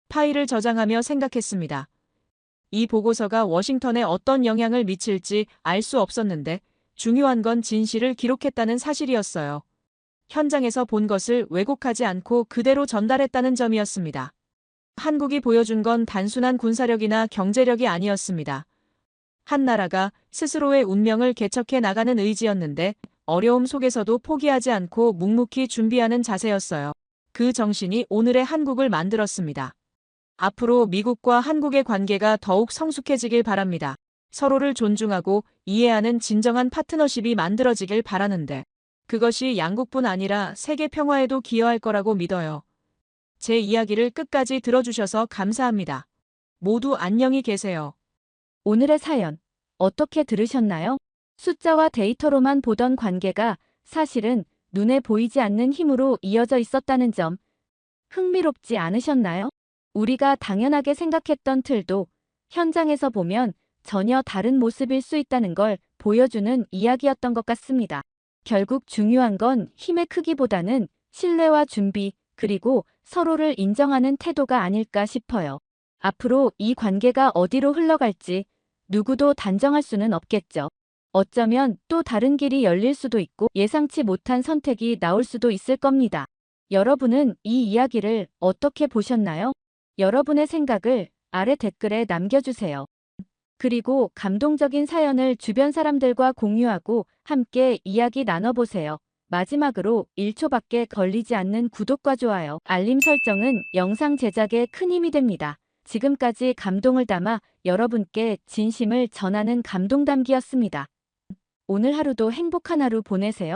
파일을 저장하며 생각했습니다. 이 보고서가 워싱턴에 어떤 영향을 미칠지 알 수 없었는데 중요한 건 진실을 기록했다는 사실이었어요. 현장에서 본 것을 왜곡하지 않고 그대로 전달했다는 점이었습니다. 한국이 보여준 건 단순한 군사력이나 경제력이 아니었습니다. 한 나라가 스스로의 운명을 개척해 나가는 의지였는데 어려움 속에서도 포기하지 않고 묵묵히 준비하는 자세였어요. 그 정신이 오늘의 한국을 만들었습니다. 앞으로 미국과 한국의 관계가 더욱 성숙해지길 바랍니다. 서로를 존중하고 이해하는 진정한 파트너십이 만들어지길 바라는데 그것이 양국뿐 아니라 세계 평화에도 기여할 거라고 믿어요. 제 이야기를 끝까지 들어주셔서 감사합니다. 모두 안녕히 계세요. 오늘의 사연 어떻게 들으셨나요? 숫자와 데이터로만 보던 관계가 사실은 눈에 보이지 않는 힘으로 이어져 있었다는 점 흥미롭지 않으셨나요? 우리가 당연하게 생각했던 틀도 현장에서 보면 전혀 다른 모습일 수 있다는 걸 보여주는 이야기였던 것 같습니다. 결국 중요한 건 힘의 크기보다는 신뢰와 준비, 그리고 서로를 인정하는 태도가 아닐까 싶어요. 앞으로 이 관계가 어디로 흘러갈지 누구도 단정할 수는 없겠죠. 어쩌면 또 다른 길이 열릴 수도 있고 예상치 못한 선택이 나올 수도 있을 겁니다. 여러분은 이 이야기를 어떻게 보셨나요? 여러분의 생각을 아래 댓글에 남겨주세요. 그리고 감동적인 사연을 주변 사람들과 공유하고 함께 이야기 나눠보세요. 마지막으로 1초밖에 걸리지 않는 구독과 좋아요, 알림 설정은 영상 제작에 큰 힘이 됩니다. 지금까지 감동을 담아 여러분께 진심을 전하는 감동담기였습니다. 오늘 하루도 행복한 하루 보내세요.